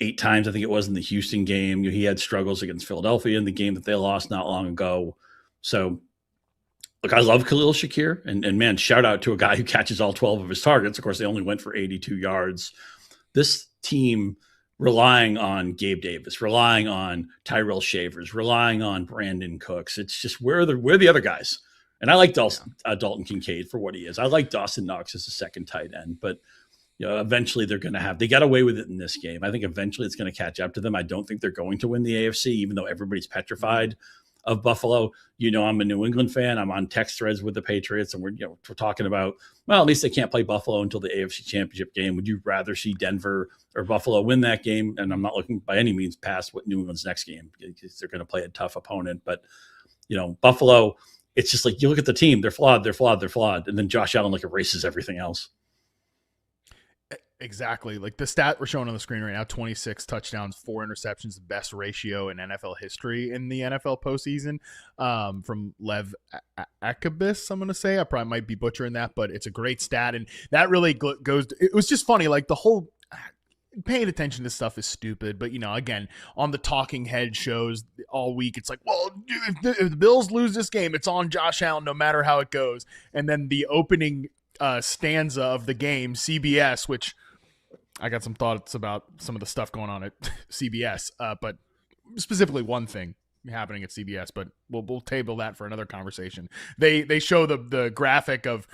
8 times, I think it was, in the Houston game. He had struggles against Philadelphia in the game that they lost not long ago. So, look, I love Khalil Shakir, and man, shout out to a guy who catches all 12 of his targets. Of course, they only went for 82 yards. This team relying on Gabe Davis, relying on Tyrell Shavers, relying on Brandon Cooks. It's just where are the other guys? And I like Dalton Kincaid for what he is. I like Dawson Knox as a second tight end, but eventually they got away with it in this game. I think eventually it's going to catch up to them. I don't think they're going to win the AFC, even though everybody's petrified of Buffalo. I'm a New England fan. I'm on text threads with the Patriots, and we're talking about, well, at least they can't play Buffalo until the AFC Championship game. Would you rather see Denver or Buffalo win that game? And I'm not looking by any means past what New England's next game, because they're going to play a tough opponent. But Buffalo, it's just like you look at the team, they're flawed, and then Josh Allen erases everything else. Exactly. Like the stat we're showing on the screen right now, 26 touchdowns, 4 interceptions, the best ratio in NFL history in the NFL postseason, from Lev Akabis, I'm going to say. I probably might be butchering that, but it's a great stat. And that really goes, it was just funny. Like the whole paying attention to stuff is stupid, but again, on the talking head shows all week, it's like, well, if the Bills lose this game, it's on Josh Allen, no matter how it goes. And then the opening stanza of the game, CBS, which I got some thoughts about some of the stuff going on at CBS, but specifically one thing happening at CBS, but we'll table that for another conversation. They show the graphic of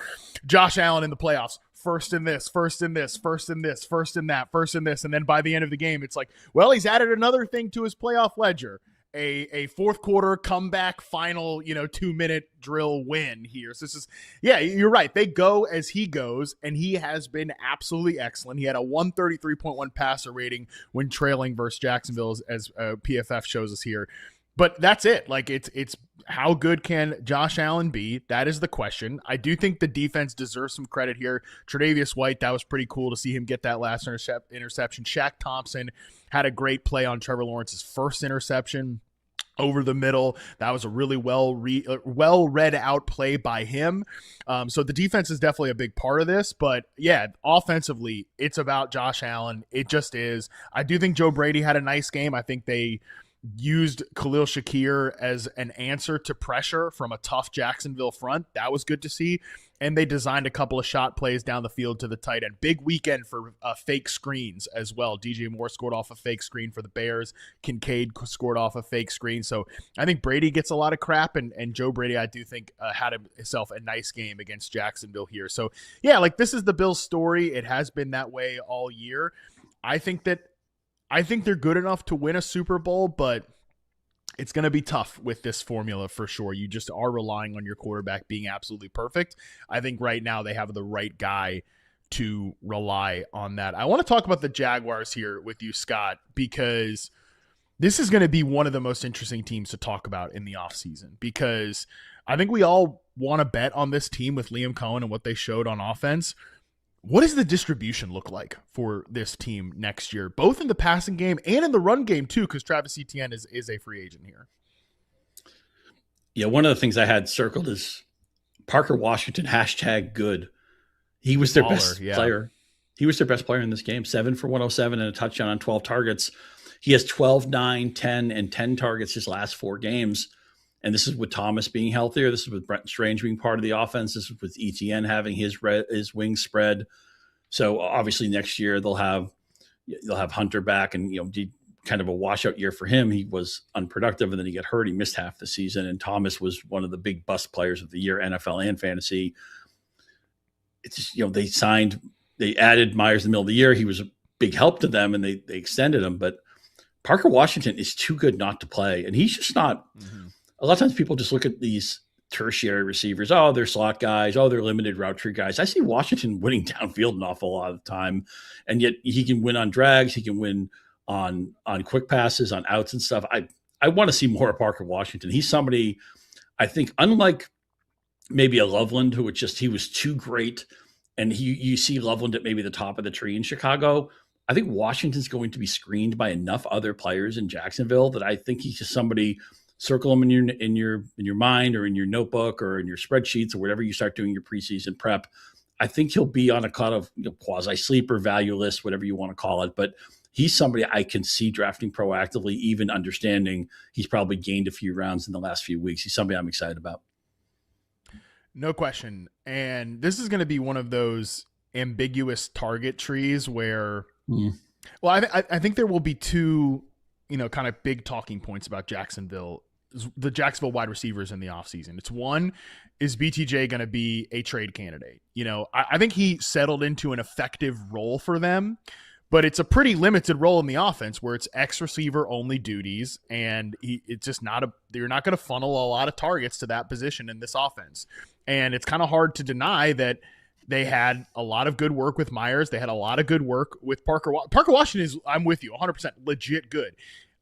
Josh Allen in the playoffs, first in this, first in this, first in this, first in that, first in this, and then by the end of the game, it's like, well, he's added another thing to his playoff ledger. A fourth quarter comeback final, 2-minute drill win here. So this is, yeah, you're right. They go as he goes, and he has been absolutely excellent. He had a 133.1 passer rating when trailing versus Jacksonville, as PFF shows us here. But that's it. Like it's how good can Josh Allen be? That is the question. I do think the defense deserves some credit here. Tre'Davious White, that was pretty cool to see him get that last interception. Shaq Thompson had a great play on Trevor Lawrence's first interception over the middle. That was a really well read out play by him. So the defense is definitely a big part of this, but yeah, offensively, it's about Josh Allen. It just is. I do think Joe Brady had a nice game. I think they used Khalil Shakir as an answer to pressure from a tough Jacksonville front. That was good to see. And they designed a couple of shot plays down the field to the tight end. Big weekend for fake screens as well. DJ Moore scored off a fake screen for the Bears. Kincaid scored off a fake screen. So I think Brady gets a lot of crap, and Joe Brady, I do think, had himself a nice game against Jacksonville here. So yeah, like this is the Bills' story. It has been that way all year. I think they're good enough to win a Super Bowl, but it's going to be tough with this formula for sure. You just are relying on your quarterback being absolutely perfect. I think right now they have the right guy to rely on that. I want to talk about the Jaguars here with you, Scott, because this is going to be one of the most interesting teams to talk about in the offseason, because I think we all want to bet on this team with Liam Cohen and what they showed on offense. What does the distribution look like for this team next year, both in the passing game and in the run game too, because Travis Etienne is a free agent here? Yeah, one of the things I had circled is Parker Washington, #good. He was their best player. He was their best player in this game, 7 for 107 and a touchdown on 12 targets. He has 12, 9, 10, and 10 targets his last 4 games. And this is with Thomas being healthier. This is with Brent Strange being part of the offense. This is with Etienne having his wings spread. So obviously next year they'll have Hunter back, and kind of a washout year for him. He was unproductive, and then he got hurt. He missed half the season. And Thomas was one of the big bust players of the year, NFL and fantasy. It's just, they added Myers in the middle of the year. He was a big help to them, and they extended him. But Parker Washington is too good not to play, and he's just not. Mm-hmm. A lot of times people just look at these tertiary receivers. Oh, they're slot guys. Oh, they're limited route tree guys. I see Washington winning downfield an awful lot of the time. And yet he can win on drags. He can win on quick passes, on outs and stuff. I want to see more of Parker Washington. He's somebody, I think, unlike maybe a Loveland, who he was too great. And you see Loveland at maybe the top of the tree in Chicago. I think Washington's going to be screened by enough other players in Jacksonville that I think he's just somebody. Circle them in your mind or in your notebook or in your spreadsheets or whatever you start doing your preseason prep. I think he'll be on a kind of quasi sleeper value list, whatever you want to call it. But he's somebody I can see drafting proactively, even understanding he's probably gained a few rounds in the last few weeks. He's somebody I'm excited about. No question. And this is going to be one of those ambiguous target trees where, well, I think there will be two, kind of big talking points about the Jacksonville wide receivers in the offseason. It's one, is BTJ going to be a trade candidate? I think he settled into an effective role for them, but it's a pretty limited role in the offense where it's X receiver only duties. And it's just you're not going to funnel a lot of targets to that position in this offense. And it's kind of hard to deny that they had a lot of good work with Myers. They had a lot of good work with Parker. Parker Washington I'm with you, 100% legit good.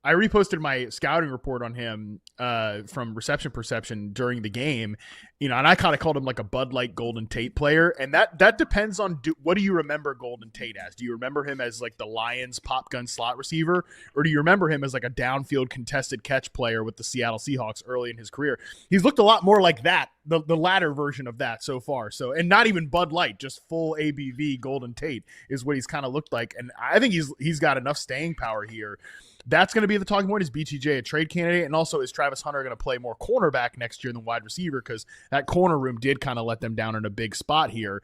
I reposted my scouting report on him from Reception Perception during the game, and I kind of called him like a Bud Light Golden Tate player. And that depends on what do you remember Golden Tate as? Do you remember him as like the Lions pop gun slot receiver, or do you remember him as like a downfield contested catch player with the Seattle Seahawks early in his career? He's looked a lot more like that, the latter version of that so far. So, and not even Bud Light, just full ABV Golden Tate is what he's kind of looked like. And I think he's got enough staying power here. That's going to be the talking point. Is BTJ a trade candidate? And also, is Travis Hunter going to play more cornerback next year than wide receiver? Because that corner room did kind of let them down in a big spot here.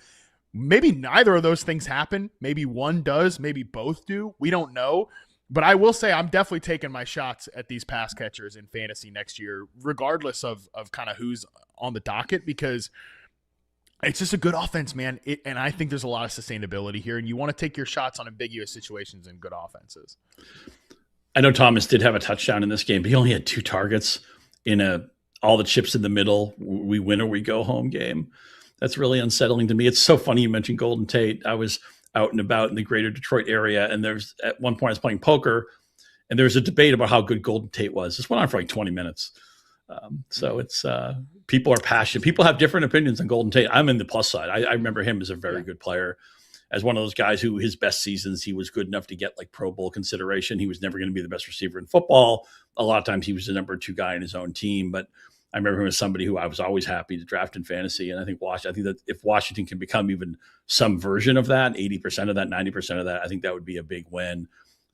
Maybe neither of those things happen. Maybe one does. Maybe both do. We don't know. But I will say I'm definitely taking my shots at these pass catchers in fantasy next year, regardless of kind of who's on the docket, because it's just a good offense, man. And I think there's a lot of sustainability here, and you want to take your shots on ambiguous situations and good offenses. I know Thomas did have a touchdown in this game, but he only had 2 targets in all the chips in the middle, we win or we go home game. That's really unsettling to me. It's so funny you mentioned Golden Tate. I was out and about in the greater Detroit area, and at one point I was playing poker, and there was a debate about how good Golden Tate was. This went on for like 20 minutes. So it's people are passionate. People have different opinions on Golden Tate. I'm in the plus side. I remember him as a very good player, as one of those guys who his best seasons, he was good enough to get like Pro Bowl consideration. He was never going to be the best receiver in football. A lot of times he was the number 2 guy in his own team, but I remember him as somebody who I was always happy to draft in fantasy. And I think that if Washington can become even some version of that, 80% of that, 90% of that, I think that would be a big win.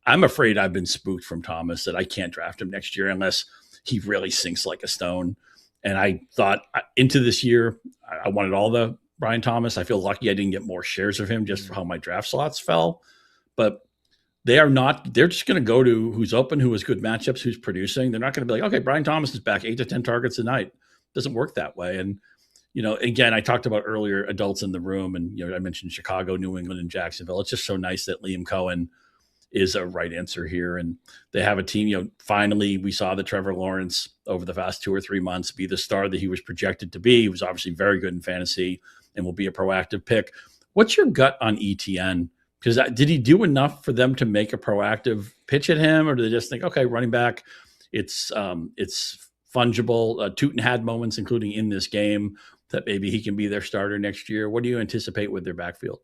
I'm afraid I've been spooked from Thomas that I can't draft him next year unless he really sinks like a stone. And I thought into this year, I wanted all the Brian Thomas. I feel lucky I didn't get more shares of him just for how my draft slots fell. But they're just going to go to who's open, who has good matchups, who's producing. They're not going to be like, okay, Brian Thomas is back 8 to 10 targets a night. It doesn't work that way. And, again, I talked about earlier adults in the room, and, I mentioned Chicago, New England, and Jacksonville. It's just so nice that Liam Cohen is a right answer here. And they have a team, finally we saw that Trevor Lawrence over the past 2 or 3 months be the star that he was projected to be. He was obviously very good in fantasy and will be a proactive pick. What's your gut on ETN? Because did he do enough for them to make a proactive pitch at him, or do they just think, okay, running back, it's fungible. Tootin had moments, including in this game, that maybe he can be their starter next year. What do you anticipate with their backfield?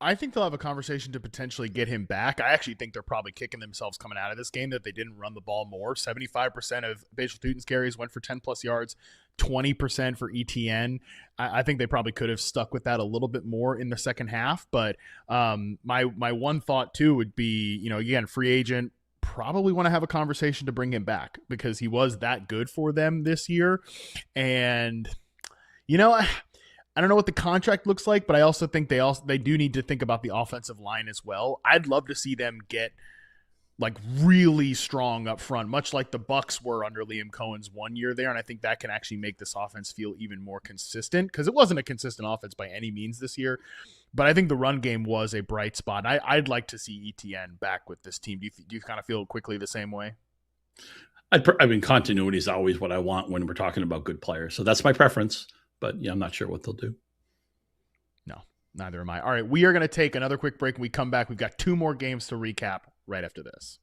I think they'll have a conversation to potentially get him back. I actually think they're probably kicking themselves coming out of this game that they didn't run the ball more. 75% of Bashal Tutin's carries went for 10-plus yards, 20% for ETN. I think they probably could have stuck with that a little bit more in the second half. But my one thought, too, would be, again, free agent, probably want to have a conversation to bring him back because he was that good for them this year. And, I don't know what the contract looks like, but I also think they do need to think about the offensive line as well. I'd love to see them get like really strong up front, much like the Bucs were under Liam Cohen's 1 year there. And I think that can actually make this offense feel even more consistent because it wasn't a consistent offense by any means this year. But I think the run game was a bright spot. I'd like to see ETN back with this team. Do you kind of feel quickly the same way? Continuity is always what I want when we're talking about good players. So that's my preference. But I'm not sure what they'll do. No, neither am I. All right, we are going to take another quick break. When we come back, we've got 2 more games to recap right after this.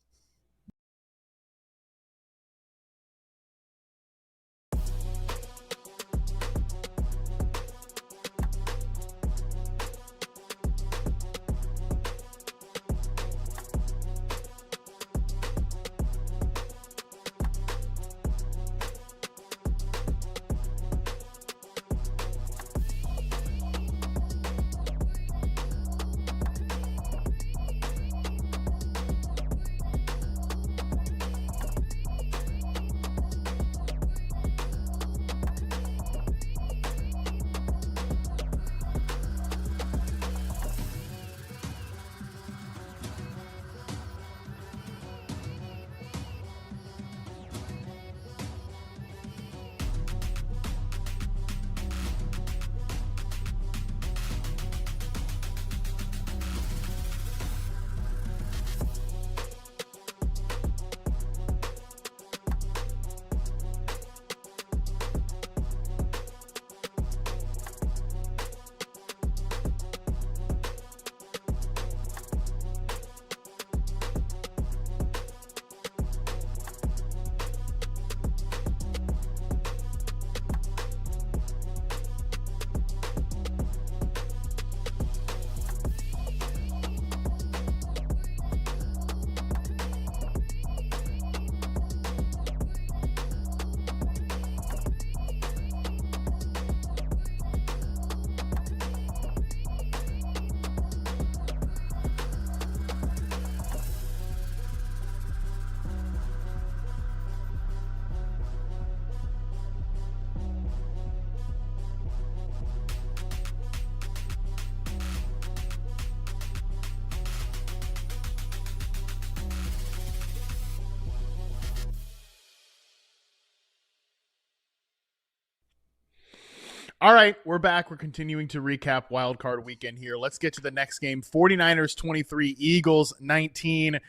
All right, we're back. We're continuing to recap wildcard weekend here. Let's get to the next game. 49ers 23, Eagles 19.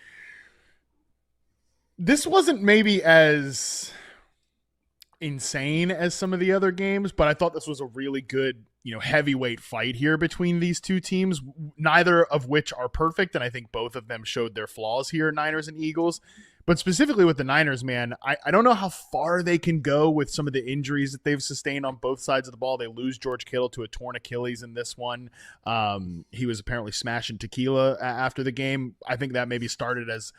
This wasn't maybe as insane as some of the other games, but I thought this was a really good, heavyweight fight here between these two teams, neither of which are perfect, and I think both of them showed their flaws here, Niners and Eagles. But specifically with the Niners, man, I don't know how far they can go with some of the injuries that they've sustained on both sides of the ball. They lose George Kittle to a torn Achilles in this one. He was apparently smashing tequila after the game. I think that maybe started as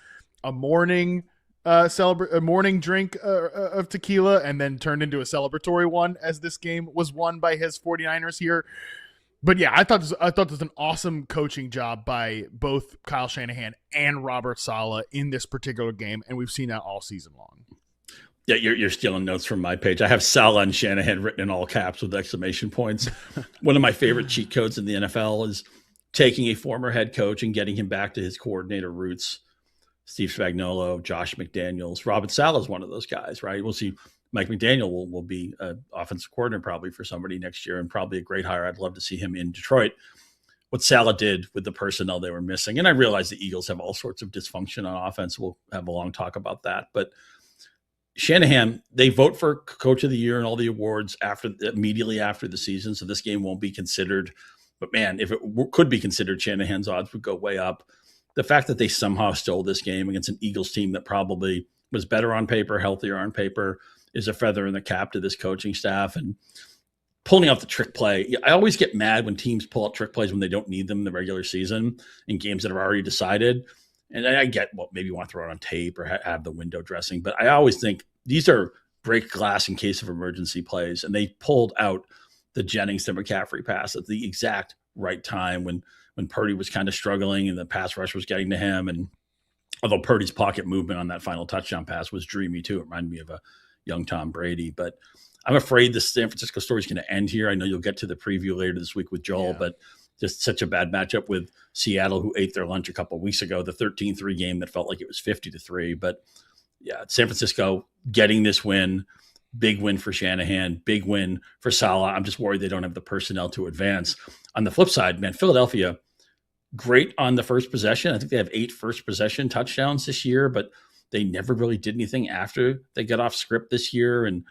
a morning drink of tequila and then turned into a celebratory one as this game was won by his 49ers here. But yeah, I thought this was an awesome coaching job by both Kyle Shanahan and Robert Saleh in this particular game, and we've seen that all season long. Yeah, you're stealing notes from my page. I have Saleh and Shanahan written in all caps with exclamation points. One of my favorite cheat codes in the NFL is taking a former head coach and getting him back to his coordinator roots. Steve Spagnuolo, Josh McDaniels. Robert Saleh is one of those guys, right? We'll see. Mike McDaniel will be an offensive coordinator probably for somebody next year, and probably a great hire. I'd love to see him in Detroit. What Saleh did with the personnel they were missing. And I realize the Eagles have all sorts of dysfunction on offense. We'll have a long talk about that. But Shanahan, they vote for Coach of the Year and all the awards immediately after the season, so this game won't be considered. But man, if it could be considered, Shanahan's odds would go way up. The fact that they somehow stole this game against an Eagles team that probably was better on paper, healthier on paper, is a feather in the cap to this coaching staff. And pulling off the trick play, I always get mad when teams pull out trick plays when they don't need them in the regular season in games that have already decided. And I get, well, maybe you want to throw it on tape or have the window dressing, but I always think these are break glass in case of emergency plays. And they pulled out the Jennings to McCaffrey pass at the exact right time when Purdy was kind of struggling and the pass rush was getting to him. And although Purdy's pocket movement on that final touchdown pass was dreamy too, it reminded me of a young Tom Brady. But I'm afraid the San Francisco story is going to end here. I know you'll get to the preview later this week with Joel, but just such a bad matchup with Seattle, who ate their lunch a couple of weeks ago, the 13-3 game that felt like it was 50-3. But yeah, San Francisco getting this win, big win for Shanahan, big win for Saleh. I'm just worried they don't have the personnel to advance. On the flip side, man, Philadelphia, great on the first possession. I think they have 8 first possession touchdowns this year, but they never really did anything after they got off script this year. And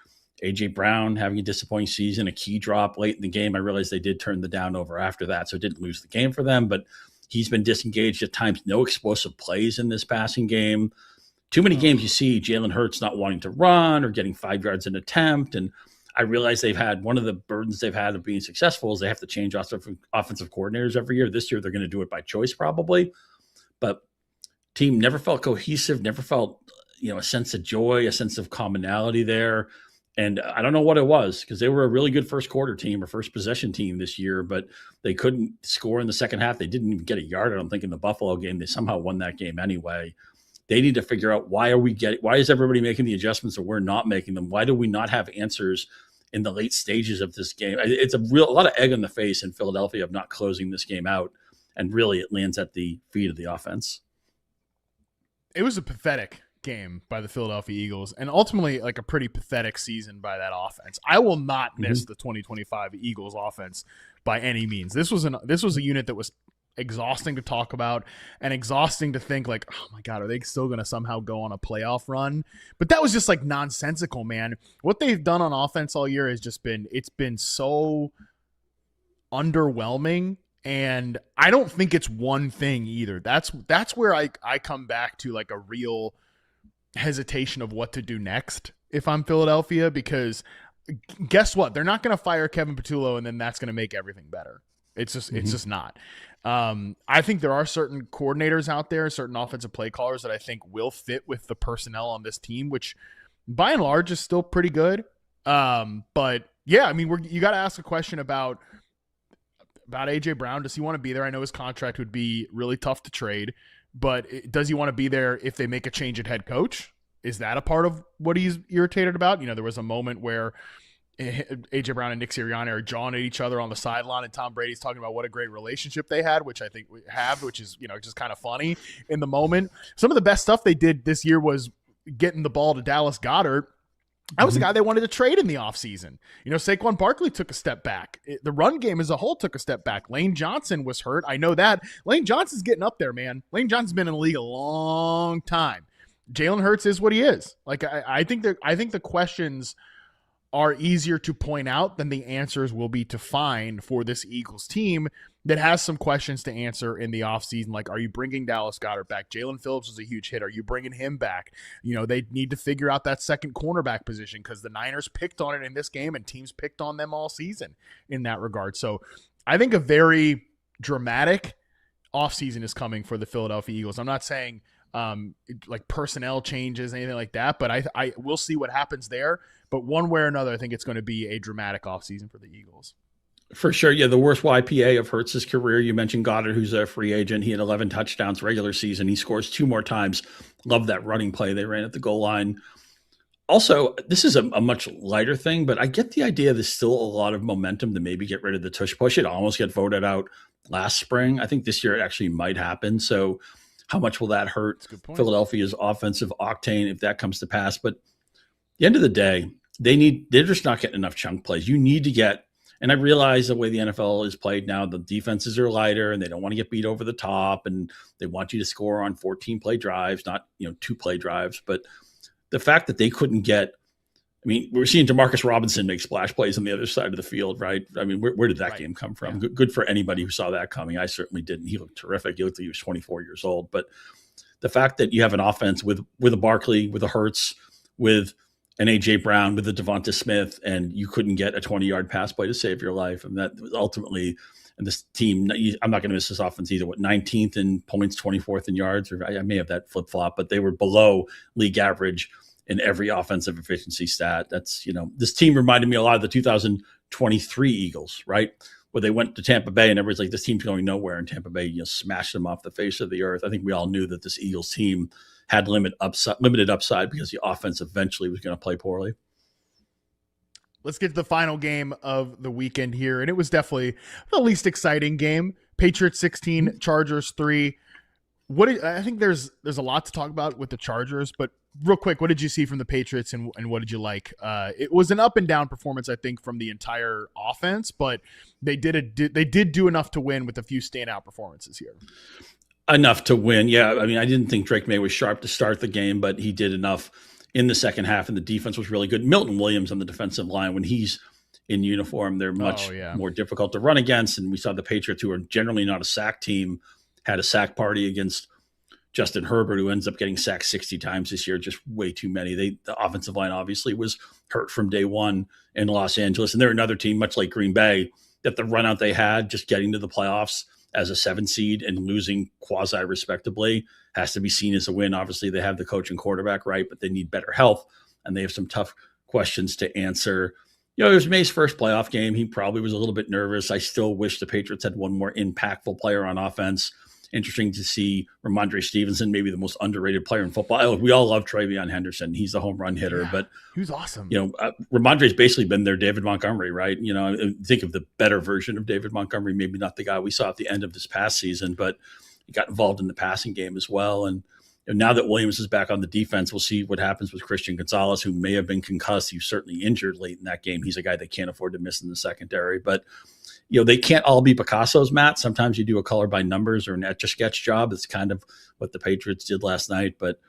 A.J. Brown having a disappointing season, a key drop late in the game. I realized they did turn the down over after that, so it didn't lose the game for them, but he's been disengaged at times. No explosive plays in this passing game. Too many games you see Jalen Hurts not wanting to run or getting 5 yards an attempt. And I realize they've had one of the burdens they've had of being successful is they have to change offensive coordinators every year. This year, they're going to do it by choice probably. But team never felt cohesive, never felt, a sense of joy, a sense of commonality there. And I don't know what it was because they were a really good first quarter team or first possession team this year, but they couldn't score in the second half. They didn't even get a yard, I don't think, in the Buffalo game. They somehow won that game anyway. They need to figure out why is everybody making the adjustments or we're not making them? Why do we not have answers in the late stages of this game? It's a lot of egg on the face in Philadelphia of not closing this game out. And really it lands at the feet of the offense. It was a pathetic game by the Philadelphia Eagles and ultimately like a pretty pathetic season by that offense. I will not miss the 2025 Eagles offense by any means. This was a unit that was exhausting to talk about and exhausting to think like, oh my God, are they still going to somehow go on a playoff run? But that was just like nonsensical, man. What they've done on offense all year has just been, it's been so underwhelming. And I don't think it's one thing either. That's where I come back to like a real hesitation of what to do next if I'm Philadelphia, because guess what? They're not going to fire Kevin Patullo and then that's going to make everything better. It's just not. I think there are certain coordinators out there, certain offensive play callers that I think will fit with the personnel on this team, which by and large is still pretty good. But yeah, I mean, you got to ask a question about A.J. Brown. Does he want to be there? I know his contract would be really tough to trade, but does he want to be there if they make a change at head coach? Is that a part of what he's irritated about? There was a moment where A.J. Brown and Nick Sirianni are jawing at each other on the sideline, and Tom Brady's talking about what a great relationship they had, which I think we have, which is, just kind of funny in the moment. Some of the best stuff they did this year was getting the ball to Dallas Goedert. That was the guy they wanted to trade in the offseason. Saquon Barkley took a step back. The run game as a whole took a step back. Lane Johnson was hurt. I know that. Lane Johnson's getting up there, man. Lane Johnson's been in the league a long time. Jalen Hurts is what he is. Like I think the questions are easier to point out than the answers will be to find for this Eagles team that has some questions to answer in the offseason. Like, are you bringing Dallas Goedert back? Jalen Phillips was a huge hit. Are you bringing him back? They need to figure out that second cornerback position because the Niners picked on it in this game and teams picked on them all season in that regard. So I think a very dramatic offseason is coming for the Philadelphia Eagles. I'm not saying like personnel changes, anything like that, but I will see what happens there. But one way or another, I think it's going to be a dramatic offseason for the Eagles. For sure. Yeah, the worst YPA of Hurts' career. You mentioned Goddard, who's a free agent. He had 11 touchdowns regular season. He scores 2 more times. Love that running play they ran at the goal line. Also, this is a much lighter thing, but I get the idea there's still a lot of momentum to maybe get rid of the tush push. It almost got voted out last spring. I think this year it actually might happen. So how much will that hurt Philadelphia's offensive octane if that comes to pass? But at the end of the day, they're just not getting enough chunk plays. You need to get, and I realize the way the NFL is played now, the defenses are lighter and they don't want to get beat over the top, and they want you to score on 14 play drives, not 2 play drives. But the fact that they couldn't get, I mean, we're seeing Demarcus Robinson make splash plays on the other side of the field, right? I mean, where did that game come from? Yeah. Good for anybody who saw that coming. I certainly didn't. He looked terrific. He looked like he was 24 years old. But the fact that you have an offense with a Barkley, with a Hurts, with an A.J. Brown, with a Devonta Smith, and you couldn't get a 20-yard pass play to save your life. And that was ultimately, and this team, I'm not going to miss this offense either, 19th in points, 24th in yards, or I may have that flip-flop, but they were below league average in every offensive efficiency stat. That's, this team reminded me a lot of the 2023 Eagles, right? Where they went to Tampa Bay and everybody's like, this team's going nowhere. And Tampa Bay, smashed them off the face of the earth. I think we all knew that this Eagles team had limited upside because the offense eventually was going to play poorly. Let's get to the final game of the weekend here. And it was definitely the least exciting game. Patriots 16, Chargers 3. I think there's a lot to talk about with the Chargers, but real quick, what did you see from the Patriots and what did you like? It was an up and down performance, I think, from the entire offense, but they did do enough to win with a few standout performances here. Enough to win, yeah. I mean, I didn't think Drake May was sharp to start the game, but he did enough in the second half, and the defense was really good. Milton Williams on the defensive line, when he's in uniform, they're much more difficult to run against, and we saw the Patriots, who are generally not a sack team, had a sack party against Justin Herbert, who ends up getting sacked 60 times this year, just way too many. The offensive line obviously was hurt from day one in Los Angeles. And they're another team, much like Green Bay, that the run out they had, just getting to the playoffs as a 7 seed and losing quasi-respectably, has to be seen as a win. Obviously, they have the coach and quarterback right, but they need better health, and they have some tough questions to answer. It was May's first playoff game. He probably was a little bit nervous. I still wish the Patriots had one more impactful player on offense. Interesting to see Ramondre Stevenson, maybe the most underrated player in football. We all love Travion Henderson. He's the home run hitter, but he was awesome. Ramondre's basically been their David Montgomery, right? Think of the better version of David Montgomery, maybe not the guy we saw at the end of this past season, but he got involved in the passing game as well. And now that Williams is back on the defense, we'll see what happens with Christian Gonzalez, who may have been concussed. He was certainly injured late in that game. He's a guy they can't afford to miss in the secondary, but they can't all be Picassos, Matt. Sometimes you do a color by numbers or an etch-a-sketch job. It's kind of what the Patriots did last night. But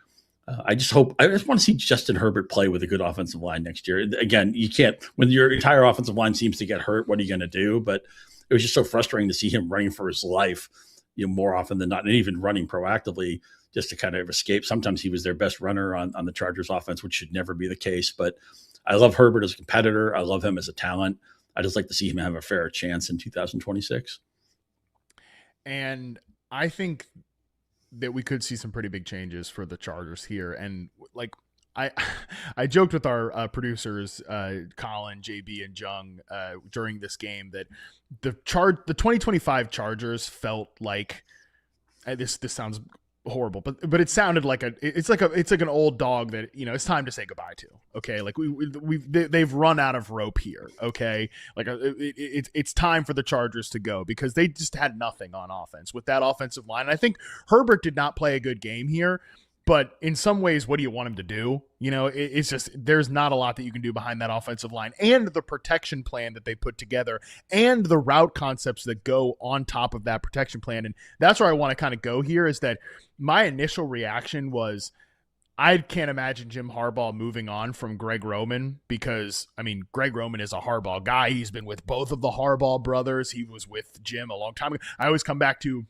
I just want to see Justin Herbert play with a good offensive line next year. Again, you can't, when your entire offensive line seems to get hurt, what are you going to do? But it was just so frustrating to see him running for his life, more often than not, and even running proactively just to kind of escape. Sometimes he was their best runner on the Chargers offense, which should never be the case. But I love Herbert as a competitor. I love him as a talent. I just like to see him have a fair chance in 2026. And I think that we could see some pretty big changes for the Chargers here. And I joked with our producers, Colin, JB, and Jung during this game that the 2025 Chargers felt like this sounds horrible, but it sounded like it's like an old dog that it's time to say goodbye to. Okay, like they've run out of rope here. Okay, like it's time for the Chargers to go because they just had nothing on offense with that offensive line. And I think Herbert did not play a good game here, but in some ways, what do you want him to do? It's just there's not a lot that you can do behind that offensive line and the protection plan that they put together and the route concepts that go on top of that protection plan. And that's where I want to kind of go here is that my initial reaction was I can't imagine Jim Harbaugh moving on from Greg Roman because, Greg Roman is a Harbaugh guy. He's been with both of the Harbaugh brothers. He was with Jim a long time ago. I always come back to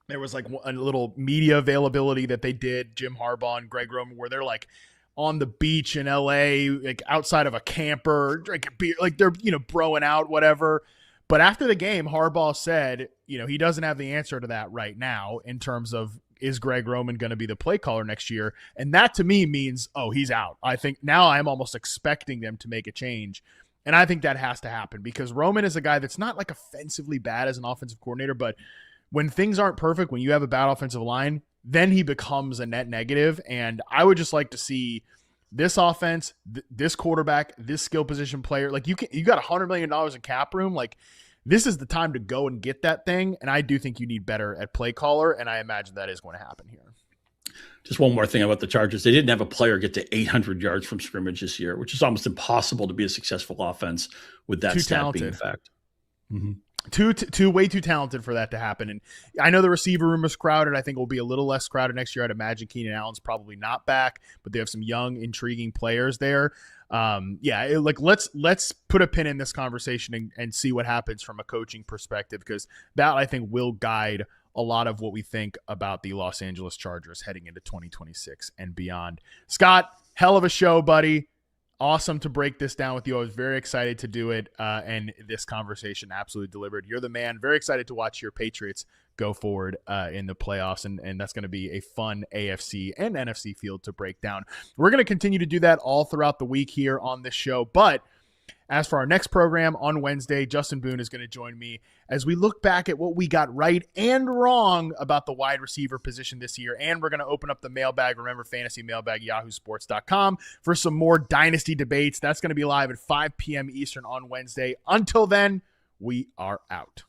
there was like a little media availability that they did, Jim Harbaugh and Greg Roman, where they're like on the beach in LA, like outside of a camper, drinking beer, like they're, broing out, whatever. But after the game, Harbaugh said, he doesn't have the answer to that right now in terms of is Greg Roman going to be the play caller next year? And that to me means, he's out. I think now I'm almost expecting them to make a change And I think that has to happen because Roman is a guy that's not like offensively bad as an offensive coordinator, but when things aren't perfect, when you have a bad offensive line, then he becomes a net negative. And I would just like to see this offense, this quarterback, this skill position player. Like you got $100 million in cap room. Like this is the time to go and get that thing. And I do think you need better at play caller. And I imagine that is going to happen here. Just one more thing about the Chargers. They didn't have a player get to 800 yards from scrimmage this year, which is almost impossible to be a successful offense with that stat being a fact. Way too talented for that to happen. And I know the receiver room is crowded. I think it will be a little less crowded next year. I'd imagine Keenan Allen's probably not back, but they have some young, intriguing players there. Let's put a pin in this conversation and see what happens from a coaching perspective, because that I think will guide a lot of what we think about the Los Angeles Chargers heading into 2026 and beyond. Scott, hell of a show, buddy. Awesome to break this down with you. I was very excited to do it, and this conversation absolutely delivered. You're the man. Very excited to watch your Patriots go forward in the playoffs, and that's going to be a fun AFC and NFC field to break down. We're going to continue to do that all throughout the week here on this show, but as for our next program on Wednesday, Justin Boone is going to join me as we look back at what we got right and wrong about the wide receiver position this year. And we're going to open up the mailbag. Remember, fantasy mailbag, yahoosports.com for some more dynasty debates. That's going to be live at 5 p.m. Eastern on Wednesday. Until then, we are out.